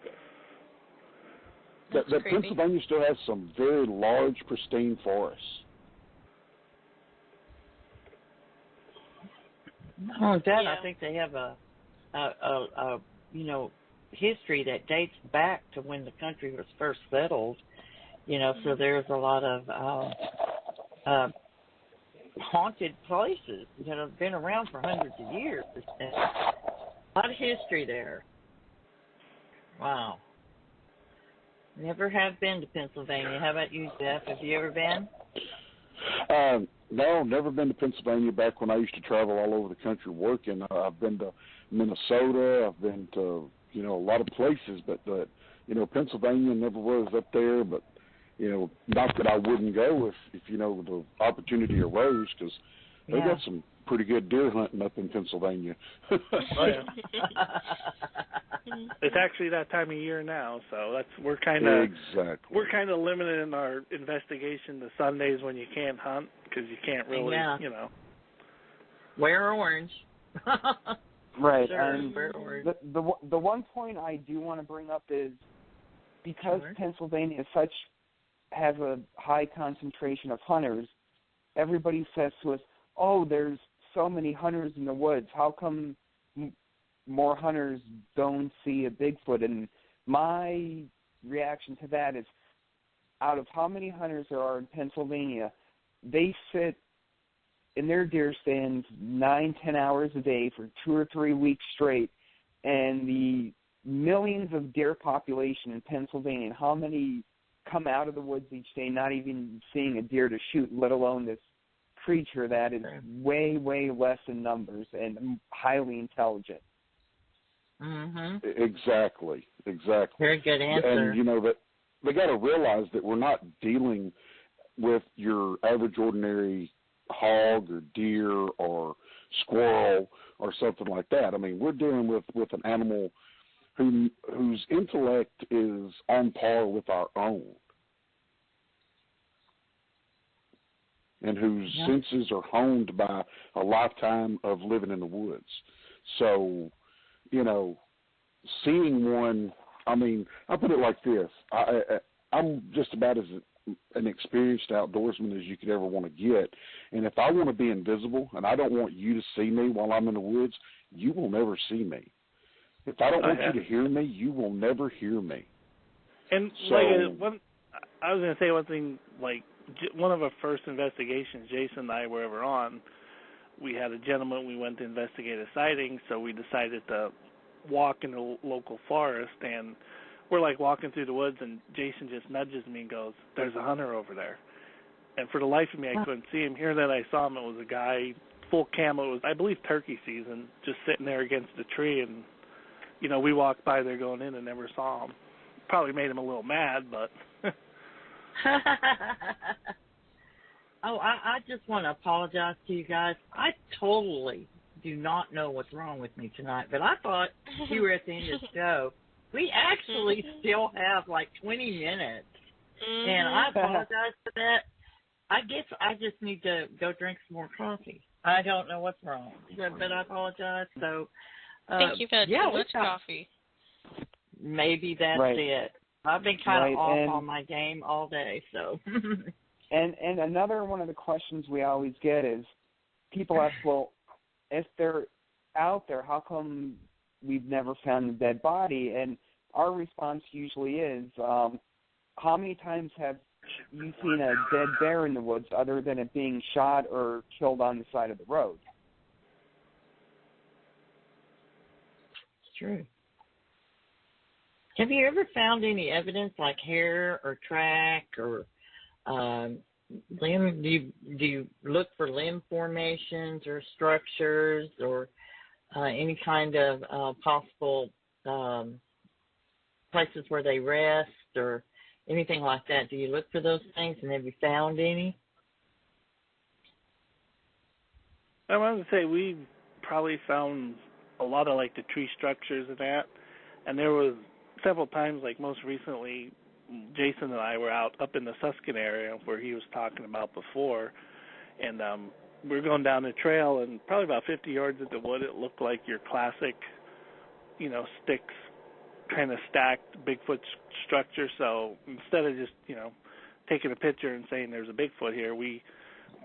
That Pennsylvania still has some very large, pristine forests. Not only that, I think they have a history that dates back to when the country was first settled. So there's a lot of haunted places that have been around for hundreds of years. And a lot of history there. Wow. Never have been to Pennsylvania. How about you, Jeff? Have you ever been? No, never been to Pennsylvania. Back when I used to travel all over the country working, I've been to Minnesota. I've been to a lot of places, but Pennsylvania never was up there. But not that I wouldn't go if the opportunity arose, because they got some pretty good deer hunting up in Pennsylvania. Oh, yeah. It's actually that time of year now, so we're kind of limited in our investigation to Sundays when you can't hunt, because you can't really wear orange. Right. Sure, And the one point I do want to bring up is because Pennsylvania has a high concentration of hunters, everybody says to us, "Oh, there's so many hunters in the woods. How come more hunters don't see a Bigfoot?" And my reaction to that is, out of how many hunters there are in Pennsylvania, they sit in their deer stands 9-10 hours a day for 2 or 3 weeks straight, and the millions of deer population in Pennsylvania, and how many come out of the woods each day not even seeing a deer to shoot, let alone this creature that is way, way less in numbers and highly intelligent. Mm-hmm. Exactly. Very good answer. And that they got to realize that we're not dealing with your average ordinary hog or deer or squirrel or something like that. I mean, we're dealing with an animal whose intellect is on par with our own, and whose senses are honed by a lifetime of living in the woods. So, seeing one, I mean, I put it like this. I'm just about as an experienced outdoorsman as you could ever want to get. And if I want to be invisible and I don't want you to see me while I'm in the woods, you will never see me. If I don't want you to hear me, you will never hear me. And I was going to say one thing, like one of our first investigations, Jason and I were ever on, we had a gentleman, we went to investigate a sighting, so we decided to walk in the local forest, and we're like walking through the woods, and Jason just nudges me and goes, "There's a hunter over there." And for the life of me, I couldn't see him. Here that I saw him, it was a guy, full camo. It was, I believe, turkey season, just sitting there against the tree, and we walked by there going in and never saw him. Probably made him a little mad, but. Oh, I just want to apologize to you guys. I totally do not know what's wrong with me tonight, but I thought you were at the end of the show. We actually still have like 20 minutes, and I apologize for that. I guess I just need to go drink some more coffee. I don't know what's wrong, but I apologize. So I think you've had too much coffee. Maybe that's it. I've been kind of off on my game all day, so. and another one of the questions we always get is, people ask, well, if they're out there, how come we've never found a dead body? And our response usually is, how many times have you seen a dead bear in the woods other than it being shot or killed on the side of the road? It's true. Have you ever found any evidence like hair or track or limb? Do you look for limb formations or structures or any kind of possible places where they rest or anything like that? Do you look for those things, and have you found any? I want to say we probably found a lot of like the tree structures and that, and there was several times, like most recently, Jason and I were out up in the Suskin area where he was talking about before, and we were going down the trail, and probably about 50 yards into the wood, it looked like your classic, sticks kind of stacked Bigfoot structure. So instead of just, taking a picture and saying there's a Bigfoot here, we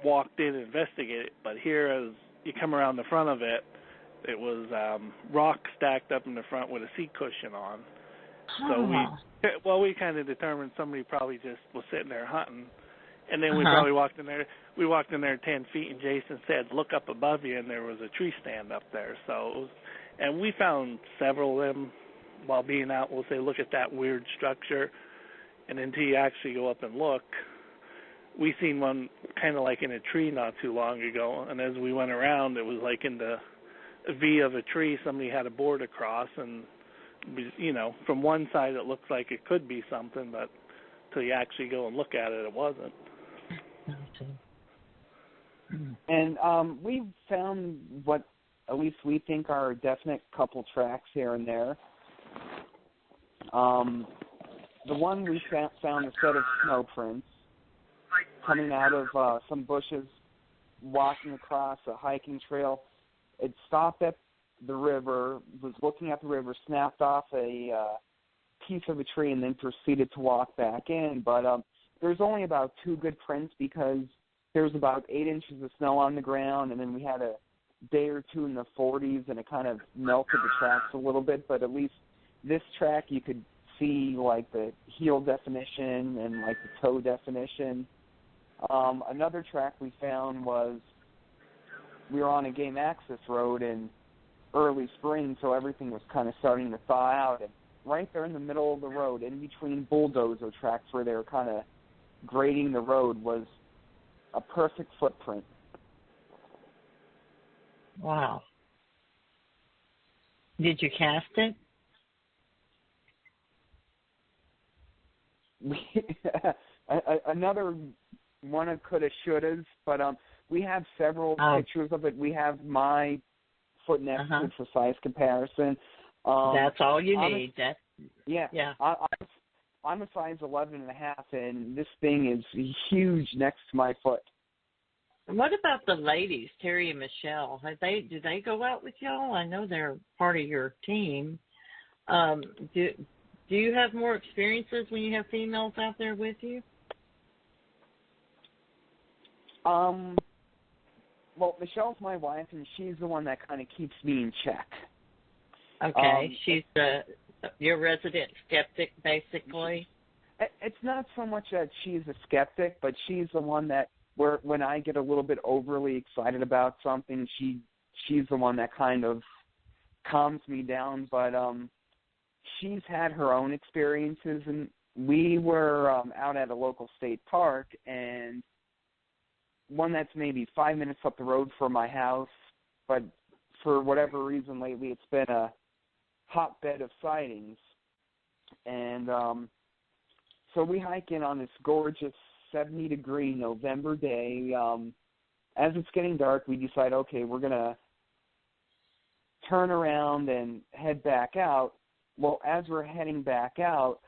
walked in and investigated. But here, as you come around the front of it, it was rock stacked up in the front with a seat cushion on. So we kind of determined somebody probably just was sitting there hunting, and then we probably walked in there. We walked in there 10 feet, and Jason said, "Look up above you," and there was a tree stand up there. So, it was, and we found several of them while being out. We'll say, look at that weird structure, and until you actually go up and look, we seen one kind of like in a tree not too long ago, and as we went around, it was like in the V of a tree. Somebody had a board across, and from one side it looks like it could be something, but until you actually go and look at it, it wasn't. And we've found what at least we think are a definite couple tracks here and there. The one we found a set of snow prints coming out of some bushes, walking across a hiking trail. It stopped at the river, was looking at the river, snapped off a piece of a tree, and then proceeded to walk back in. But there's only about 2 good prints because there's about 8 inches of snow on the ground, and then we had a day or two in the 40s, and it kind of melted the tracks a little bit. But at least this track, you could see like the heel definition and like the toe definition. Another track we found was we were on a game access road in early spring, so everything was kind of starting to thaw out. And right there in the middle of the road, in between bulldozer tracks where they were kind of grading the road, was a perfect footprint. Wow. Did you cast it? Another one of coulda, shouldas, but we have several pictures of it. We have my foot next to it for size comparison. That's all you need. Yeah. I'm a size 11.5, and this thing is huge next to my foot. What about the ladies, Teri and Michele? Do they go out with y'all? I know they're part of your team. Do you have more experiences when you have females out there with you? Well, Michelle's my wife, and she's the one that kind of keeps me in check. Okay, she's your resident skeptic, basically. It's not so much that she's a skeptic, but she's the one that, when I get a little bit overly excited about something, she's the one that kind of calms me down. But she's had her own experiences, and we were out at a local state park, and one that's maybe 5 minutes up the road from my house, but for whatever reason lately it's been a hotbed of sightings. And so we hike in on this gorgeous 70-degree November day. As it's getting dark, we decide, okay, we're going to turn around and head back out. Well, as we're heading back out,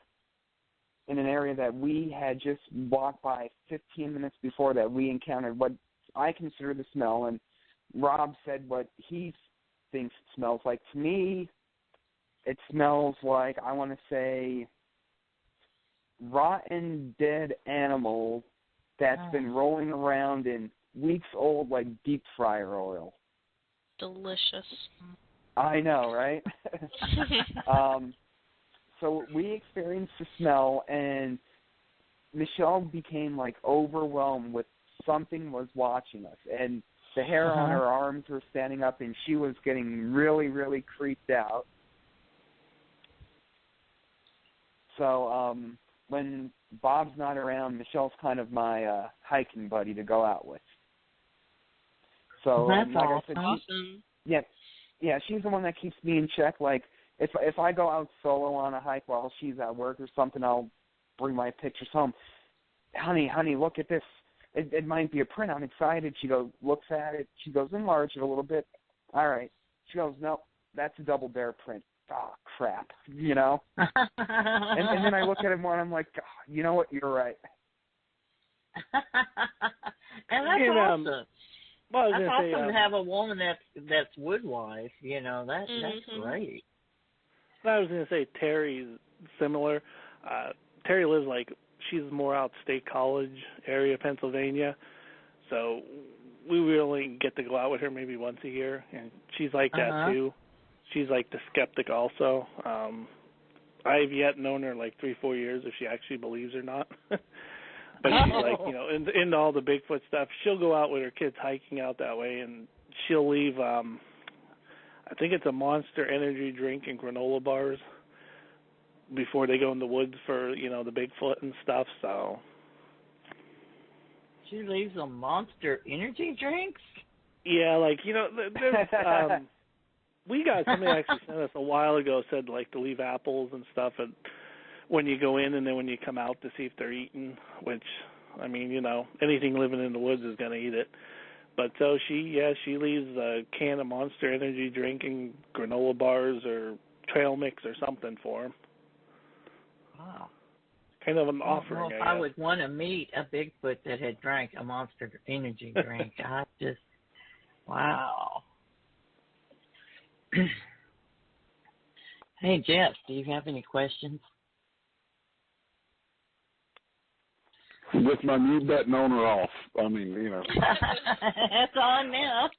in an area that we had just walked by 15 minutes before that, we encountered what I consider the smell, and Rob said what he thinks it smells like. To me, it smells like, I want to say, rotten, dead animal that's been rolling around in weeks-old, like, deep fryer oil. Delicious. I know, right? So we experienced the smell, and Michele became, like, overwhelmed with something was watching us. And the hair on her arms were standing up, and she was getting really, really creeped out. So when Bob's not around, Michelle's kind of my hiking buddy to go out with. So that's like awesome. I said, yeah, she's the one that keeps me in check. Like if I go out solo on a hike while she's at work or something, I'll bring my pictures home. Honey, look at this. It might be a print. I'm excited. She looks at it. She goes, enlarge it a little bit. All right. She goes, no, that's a double bear print. Oh, crap, you know? and then I look at it more and I'm like, oh, you know what, you're right. And that's awesome. Well, that's awesome to have a woman that's wood-wise, you know, that's great. I was going to say Teri's similar. Teri lives she's more out-state college area, Pennsylvania, so we really get to go out with her maybe once a year, and she's like that too. She's like the skeptic also. I've yet known her 3-4 years if she actually believes or not. But she's into all the Bigfoot stuff. She'll go out with her kids hiking out that way, and she'll leave, I think it's a Monster energy drink and granola bars before they go in the woods for, the Bigfoot and stuff, so. She leaves a Monster energy drinks? Yeah, there's, we got somebody actually sent us a while ago, said to leave apples and stuff when you go in and then when you come out to see if they're eaten, which, I mean, anything living in the woods is going to eat it. But so she leaves a can of Monster energy drink and granola bars or trail mix or something for them. Wow. Kind of an offering, I guess. I would want to meet a Bigfoot that had drank a Monster energy drink. Wow. Hey, Jeff, do you have any questions? With my mute button on or off. I mean, It's on now.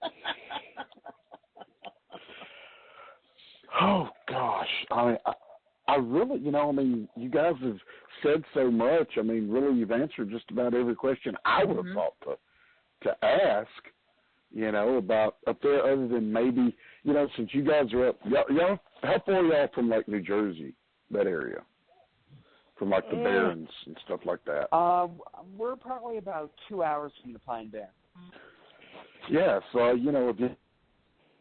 Oh, gosh. I really, you guys have said so much. I mean, really, you've answered just about every question I would have thought to ask, about up there, other than maybe, since you guys are up, y'all, how far are y'all from, New Jersey, that area? From, the Barrens and stuff like that? We're probably about 2 hours from the Pine Barren. Yeah, so, if you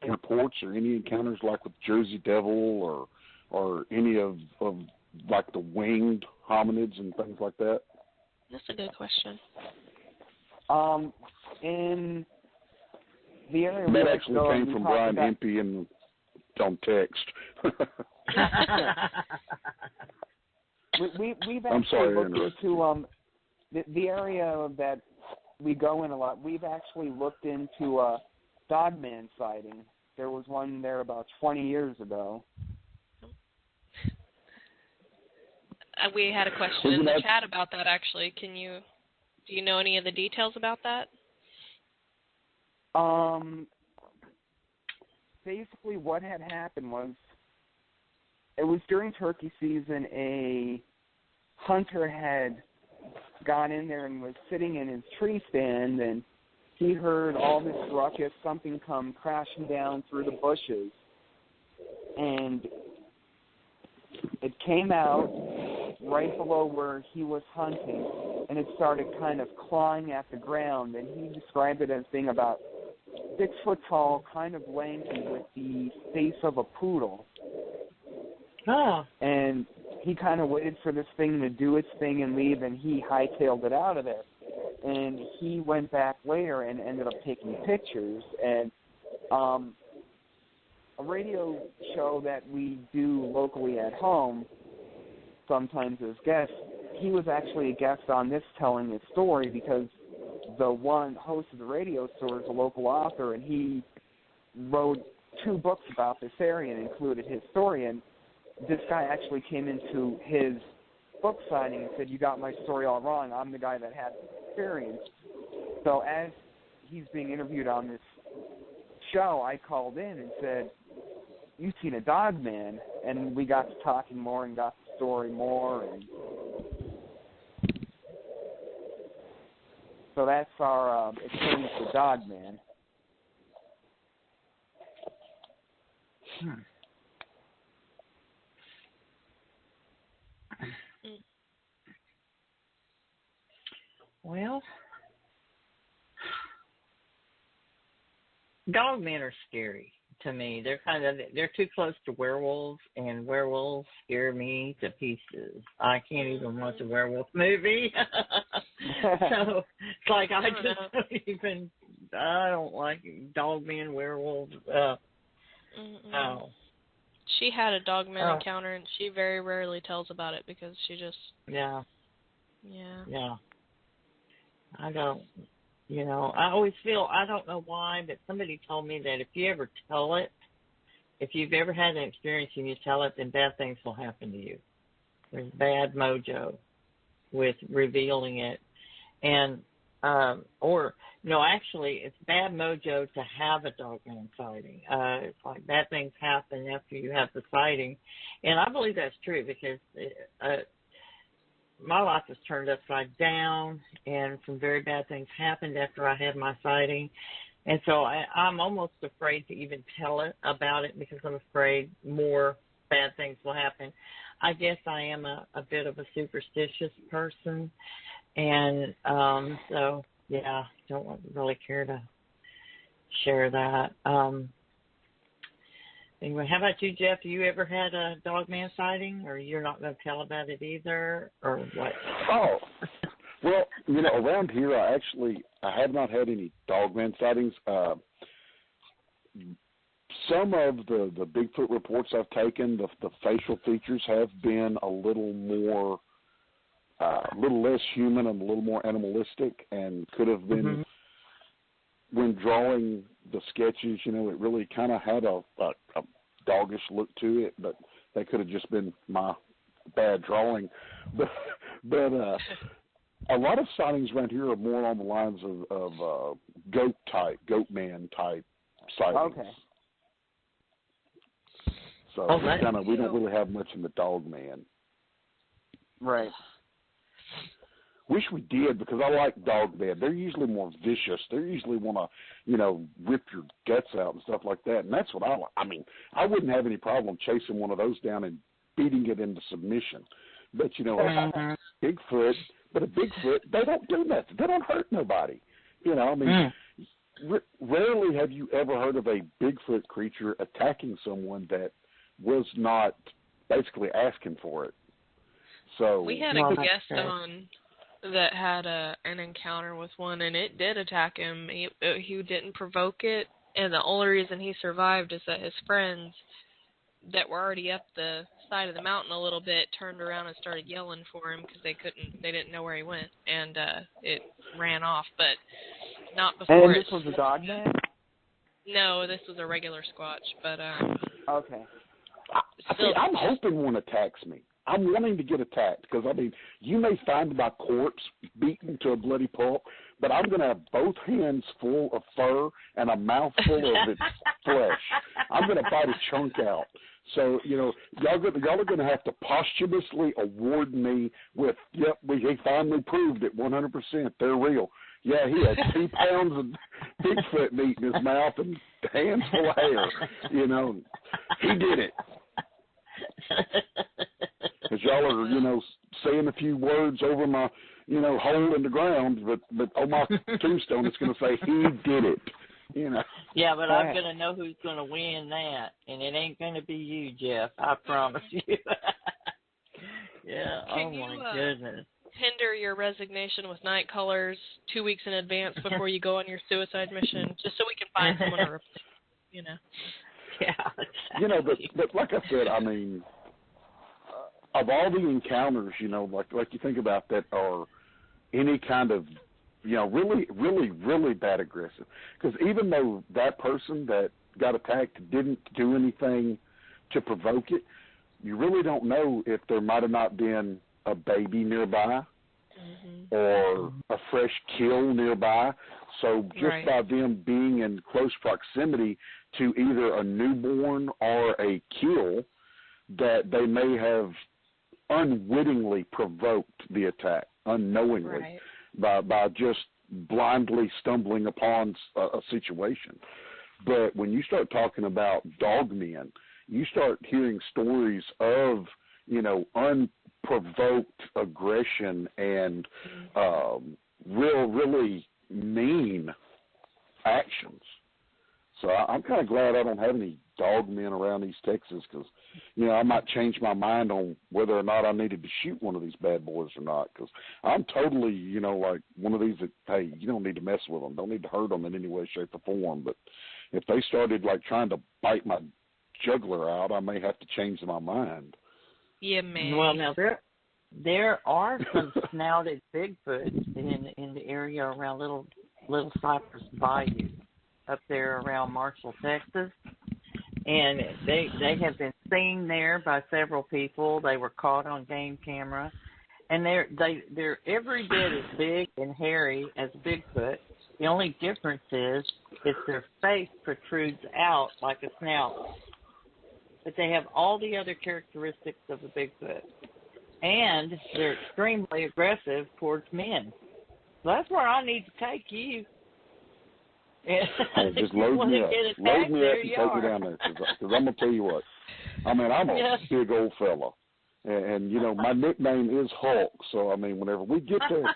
reports or any encounters, with Jersey Devil or any of the winged hominids and things like that? That's a good question. In the area that actually came from Brian Impey and on text. We've I'm sorry actually looked into the area that we go in a lot. We've actually looked into a Dogman sighting. There was one there about 20 years ago. We had a question in the chat about that, actually. Do you know any of the details about that? Basically what had happened was, it was during turkey season, a hunter had gone in there and was sitting in his tree stand, and he heard all this ruckus, something come crashing down through the bushes, and it came out right below where he was hunting, and it started kind of clawing at the ground, and he described it as being about 6 foot tall, kind of lanky, with the face of a poodle. Oh. And he kind of waited for this thing to do its thing and leave, and he hightailed it out of there. And he went back later and ended up taking pictures. And a radio show that we do locally at home, sometimes as guests, he was actually a guest on this telling his story, because the one host of the radio store is a local author, and he wrote 2 books about this area and included his story. And this guy actually came into his book signing and said, "You got my story all wrong. I'm the guy that had the experience." So as he's being interviewed on this show, I called in and said, "You've seen a dog man," and we got to talking more and got the story more, and so that's our experience with Dog Man. Well, dog men are scary to me. They're too close to werewolves, and werewolves scare me to pieces. I can't even watch a werewolf movie. So it's like I don't like dog men, werewolves. She had a dog man encounter, and she very rarely tells about it because she just Yeah. I don't. I always feel, I don't know why, but somebody told me that if you ever tell it, if you've ever had an experience and you tell it, then bad things will happen to you. There's bad mojo with revealing it. And, actually, it's bad mojo to have a dogman sighting. It's like bad things happen after you have the sighting. And I believe that's true because my life was turned upside down, and some very bad things happened after I had my sighting. And so I'm almost afraid to even tell it about it because I'm afraid more bad things will happen. I guess I am a bit of a superstitious person, and don't really care to share that. Anyway, how about you, Jeff? You ever had a dogman sighting, or you're not going to tell about it either, or what? Oh, well, around here, I have not had any dogman sightings. Some of the Bigfoot reports I've taken, the facial features have been a little less human and a little more animalistic, and could have been, when drawing the sketches, it really kind of had a doggish look to it, but that could have just been my bad drawing. But a lot of sightings around here are more on the lines of goat man type sightings. Okay. So we don't really have much in the dog man. Right. Wish we did, because I like dog man. They're usually more vicious. They usually want to, rip your guts out and stuff like that. And that's what I like. I mean, I wouldn't have any problem chasing one of those down and beating it into submission. But, a Bigfoot, they don't do nothing. They don't hurt nobody. Rarely have you ever heard of a Bigfoot creature attacking someone that was not basically asking for it. So we had a guest on that had an encounter with one, and it did attack him. He didn't provoke it, and the only reason he survived is that his friends that were already up the side of the mountain a little bit turned around and started yelling for him because they didn't know where he went, and it ran off, but not before. And this was a dog man? No, this was a regular Squatch, but okay. I'm hoping one attacks me. I'm wanting to get attacked because, you may find my corpse beaten to a bloody pulp, but I'm going to have both hands full of fur and a mouthful of its flesh. I'm going to bite a chunk out. So, y'all are going to have to posthumously award me with, yep, he finally proved it 100%. They're real. Yeah, he had 2 pounds of Bigfoot meat in his mouth and hands full of hair. He did it. Because y'all are, saying a few words over my, hole in the ground, but on my tombstone it's going to say he did it. Yeah, but I'm going to know who's going to win that, and it ain't going to be you, Jeff. I promise you. Yeah. Can my goodness. Hinder your resignation with night colors 2 weeks in advance before you go on your suicide mission, just so we can find someone to replace. Yeah. Exactly. But like I said, of all the encounters, like you think about that are any kind of, really, really, really bad aggressive. Because even though that person that got attacked didn't do anything to provoke it, you really don't know if there might have not been a baby nearby or a fresh kill nearby. So just by them being in close proximity to either a newborn or a kill, that they may have unwittingly provoked the attack, unknowingly, by just blindly stumbling upon a situation. But when you start talking about dogmen, you start hearing stories of, unprovoked aggression and really mean actions. So I'm kind of glad I don't have any dogmen around East Texas, because, I might change my mind on whether or not I needed to shoot one of these bad boys or not, because I'm totally, like one of these that, hey, you don't need to mess with them. Don't need to hurt them in any way, shape, or form. But if they started, like, trying to bite my jugular out, I may have to change my mind. Yeah, man. Well, now there are some snouted Bigfoots in the area around Little Cypress Bayou, up there around Marshall, Texas, and they have been seen there by several people. They were caught on game camera, and they're every bit as big and hairy as Bigfoot. The only difference is their face protrudes out like a snout. But they have all the other characteristics of a Bigfoot. And they're extremely aggressive towards men. So that's where I need to take you. Hey, just load me up. Load me up and take me down there. Because I'm going to tell you what. I mean, I'm a big old fella. And, my nickname is Hulk. So, I mean, whenever we get there,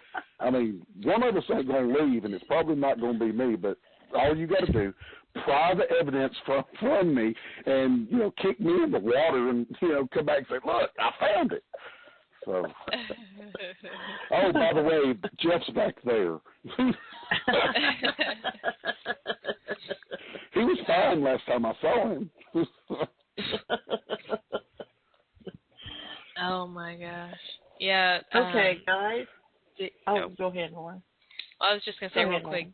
one of us ain't going to leave, and it's probably not going to be me. But all you got to do, pry the evidence from me and, kick me in the water and, come back and say, look, I found it. So, oh, by the way, Jeff's back there. He was fine last time I saw him. Oh, my gosh. Yeah. Okay, guys. Go ahead, Lauren. I was just going to say real quick,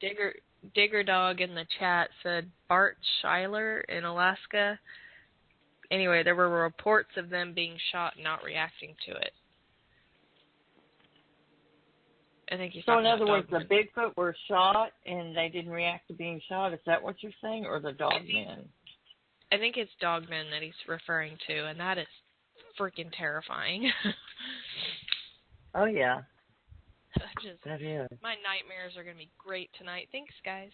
Digger Dog in the chat said Bart Schuyler in Alaska. Anyway, there were reports of them being shot and not reacting to it. I think so in other words, the Bigfoot were shot and they didn't react to being shot. Is that what you're saying, or the dogmen? I think it's dogmen that he's referring to, and that is freaking terrifying. Oh, yeah. That is. My nightmares are going to be great tonight. Thanks, guys.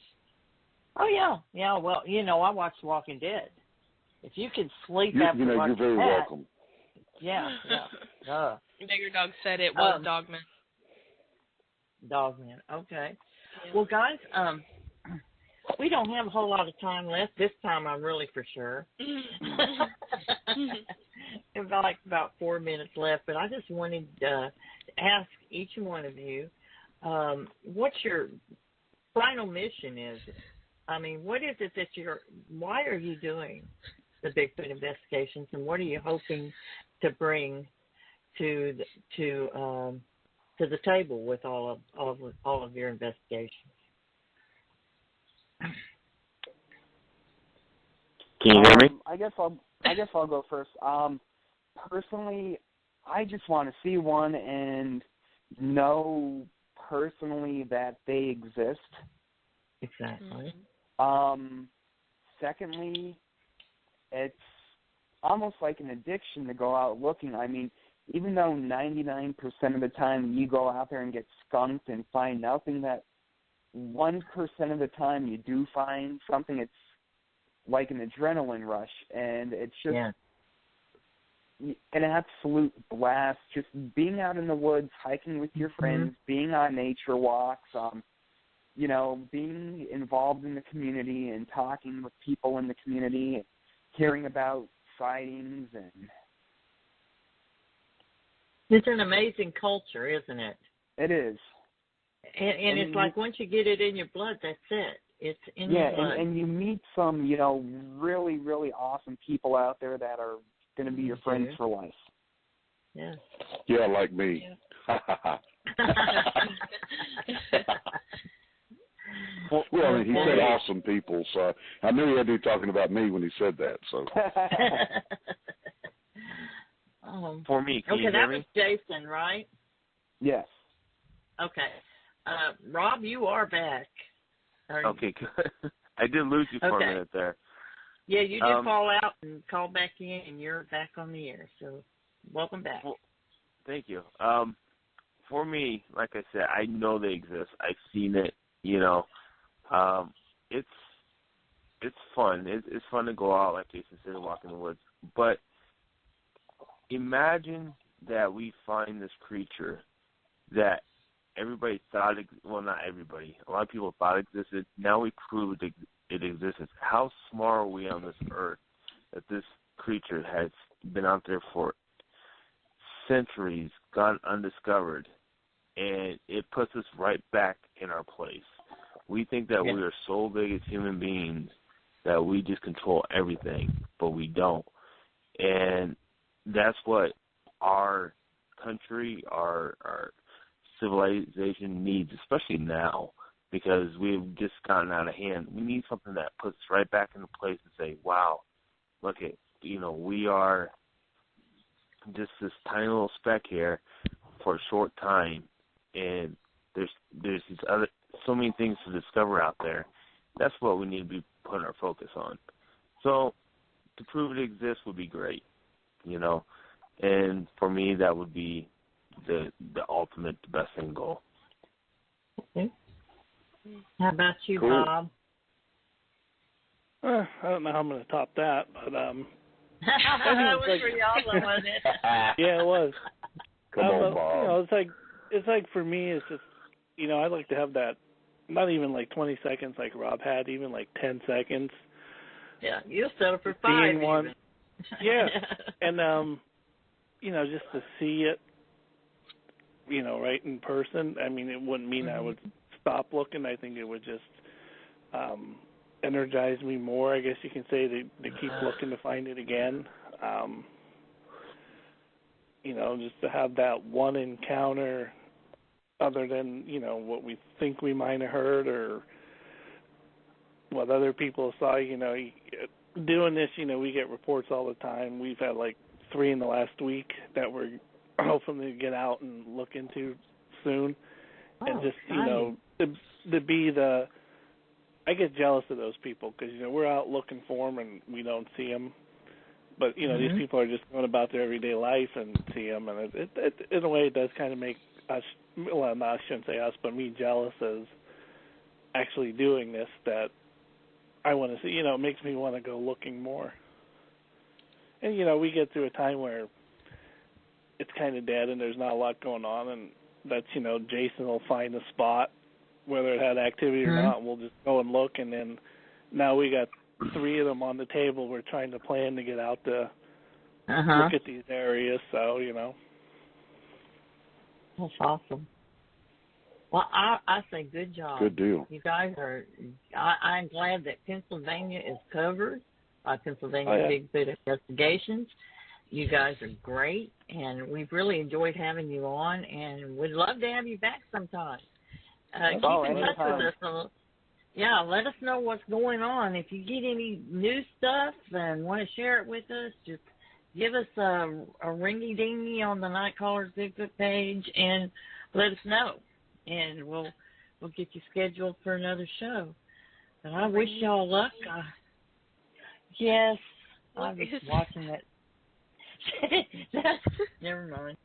Oh, yeah. Yeah, well, I watched Walking Dead. If you can sleep after watching you're very welcome. Yeah. Bigger Dog said it was dogmen. Dogmen, okay. Yeah. Well, guys, we don't have a whole lot of time left. This time I'm really for sure. About 4 minutes left, but I just wanted to ask each one of you what your final mission is. I mean, what is it that why are you doing the Bigfoot investigations, and what are you hoping to bring to the table with all of your investigations? Can you hear me? I guess I'll go first. Personally, I just want to see one and know personally that they exist. Exactly. Secondly, it's almost like an addiction to go out looking. I mean, even though 99% of the time you go out there and get skunked and find nothing, that 1% of the time you do find something, it's like an adrenaline rush, and it's just an absolute blast. Just being out in the woods, hiking with your friends, being on nature walks, being involved in the community and talking with people in the community, hearing about sightings. And it's an amazing culture, isn't it? It is. And it's like once you get it in your blood, that's it. It's in your blood. And you meet some, really, really awesome people out there that are going to be your friends for life. Yeah. Yeah, like me. Well, I mean, he said awesome people, so I knew he had to be talking about me when he said that. So. For me, can you hear that me? was Jason, right? Yes. Okay. Rob, you are back. Okay, good. I did lose you for a minute there. Yeah, you did call out and call back in, and you're back on the air. So, welcome back. Well, thank you. For me, like I said, I know they exist. I've seen it. You know, it's fun. It's fun to go out, like Jason said, walk in the woods. But imagine that we find this creature that everybody thought, well, not everybody, a lot of people thought existed. Now we prove it exists. How smart are we on this earth that this creature has been out there for centuries, gone undiscovered, and it puts us right back in our place. We think that we are so big as human beings that we just control everything, but we don't. And that's what our country, our civilization needs, especially now, because we've just gotten out of hand. We need something that puts us right back into place and say, wow, look at, we are just this tiny little speck here for a short time, and there's these other so many things to discover out there. That's what we need to be putting our focus on. So to prove it exists would be great, and for me that would be the ultimate, the best end goal. Okay. How about you, cool. Bob? I don't know how I'm going to top that, but that was for y'all, wasn't it? yeah, it was. Come on, Bob. It's like for me, it's just I'd like to have that, not even like 20 seconds like Rob had, even like 10 seconds. Yeah, you'll settle for 5. One. Yeah, and just to see it, right in person. I mean, it wouldn't mean I would stop looking. I think it would just energize me more, I guess you can say, to keep looking to find it again. Just to have that one encounter other than, what we think we might have heard or what other people saw. Doing this, we get reports all the time. We've had like 3 in the last week that we're hoping to get out and look into soon. And just, to be I get jealous of those people because, we're out looking for them and we don't see them. But, these people are just going about their everyday life and see them. And it in a way, it does kind of make us, well, no, I shouldn't say us, but me jealous as actually doing this, that I want to see, it makes me want to go looking more. And, we get through a time where it's kind of dead and there's not a lot going on, and that's, Jason will find a spot, whether it had activity or not, and we'll just go and look, and then now we got 3 of them on the table. We're trying to plan to get out to look at these areas, so, That's awesome. Well, I say good job. Good deal. You guys are, I'm glad that Pennsylvania is covered by Pennsylvania Bigfoot Investigations. You guys are great, and we've really enjoyed having you on, and we'd love to have you back sometime. Keep in touch with us. Yeah, let us know what's going on. If you get any new stuff and want to share it with us, just give us a ringy-dingy on the Night Callers Bigfoot page and let us know, and we'll get you scheduled for another show. But I wish y'all luck. Yes, I was watching it. Never mind.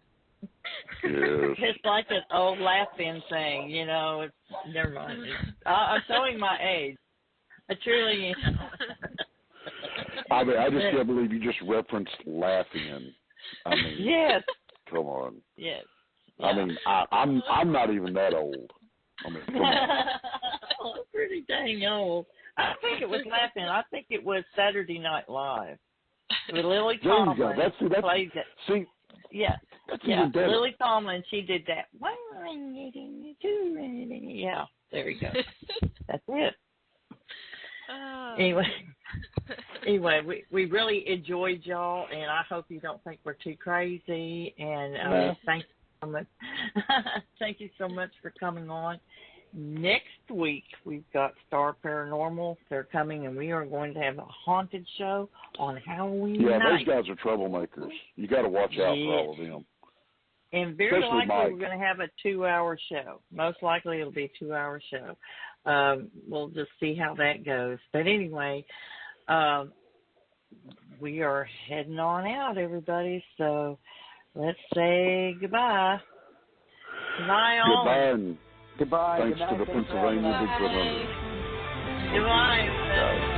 Yes. It's like an old laughing thing, It's never mind. I'm showing my age. I truly am. I just can't believe you just referenced laughing. I mean, yes. Come on. Yes. Yeah. I mean, I'm not even that old. I mean, come on. I'm pretty dang old. I think it was laughing. I think it was Saturday Night Live. With Lily Tomlin. There you go. That's played it. See. Yeah. That's even better. Lily Tomlin, she did that. Yeah, there you go. That's it. Anyway, we really enjoyed y'all, and I hope you don't think we're too crazy. And thank you so much. Thank you so much for coming on. next week, we've got Star Paranormal. They're coming, and we are going to have a haunted show on Halloween night. Yeah, those guys are troublemakers. You got to watch out for all of them. And very Especially likely Mike. we're going to have a 2-hour show. Most likely it'll be a 2-hour show. We'll just see how that goes. But anyway, we are heading on out, everybody. So let's say goodbye. Goodbye, all. Goodbye. Goodbye. Thanks Good night. to the Pennsylvania Bigfoot Hunters. Goodbye.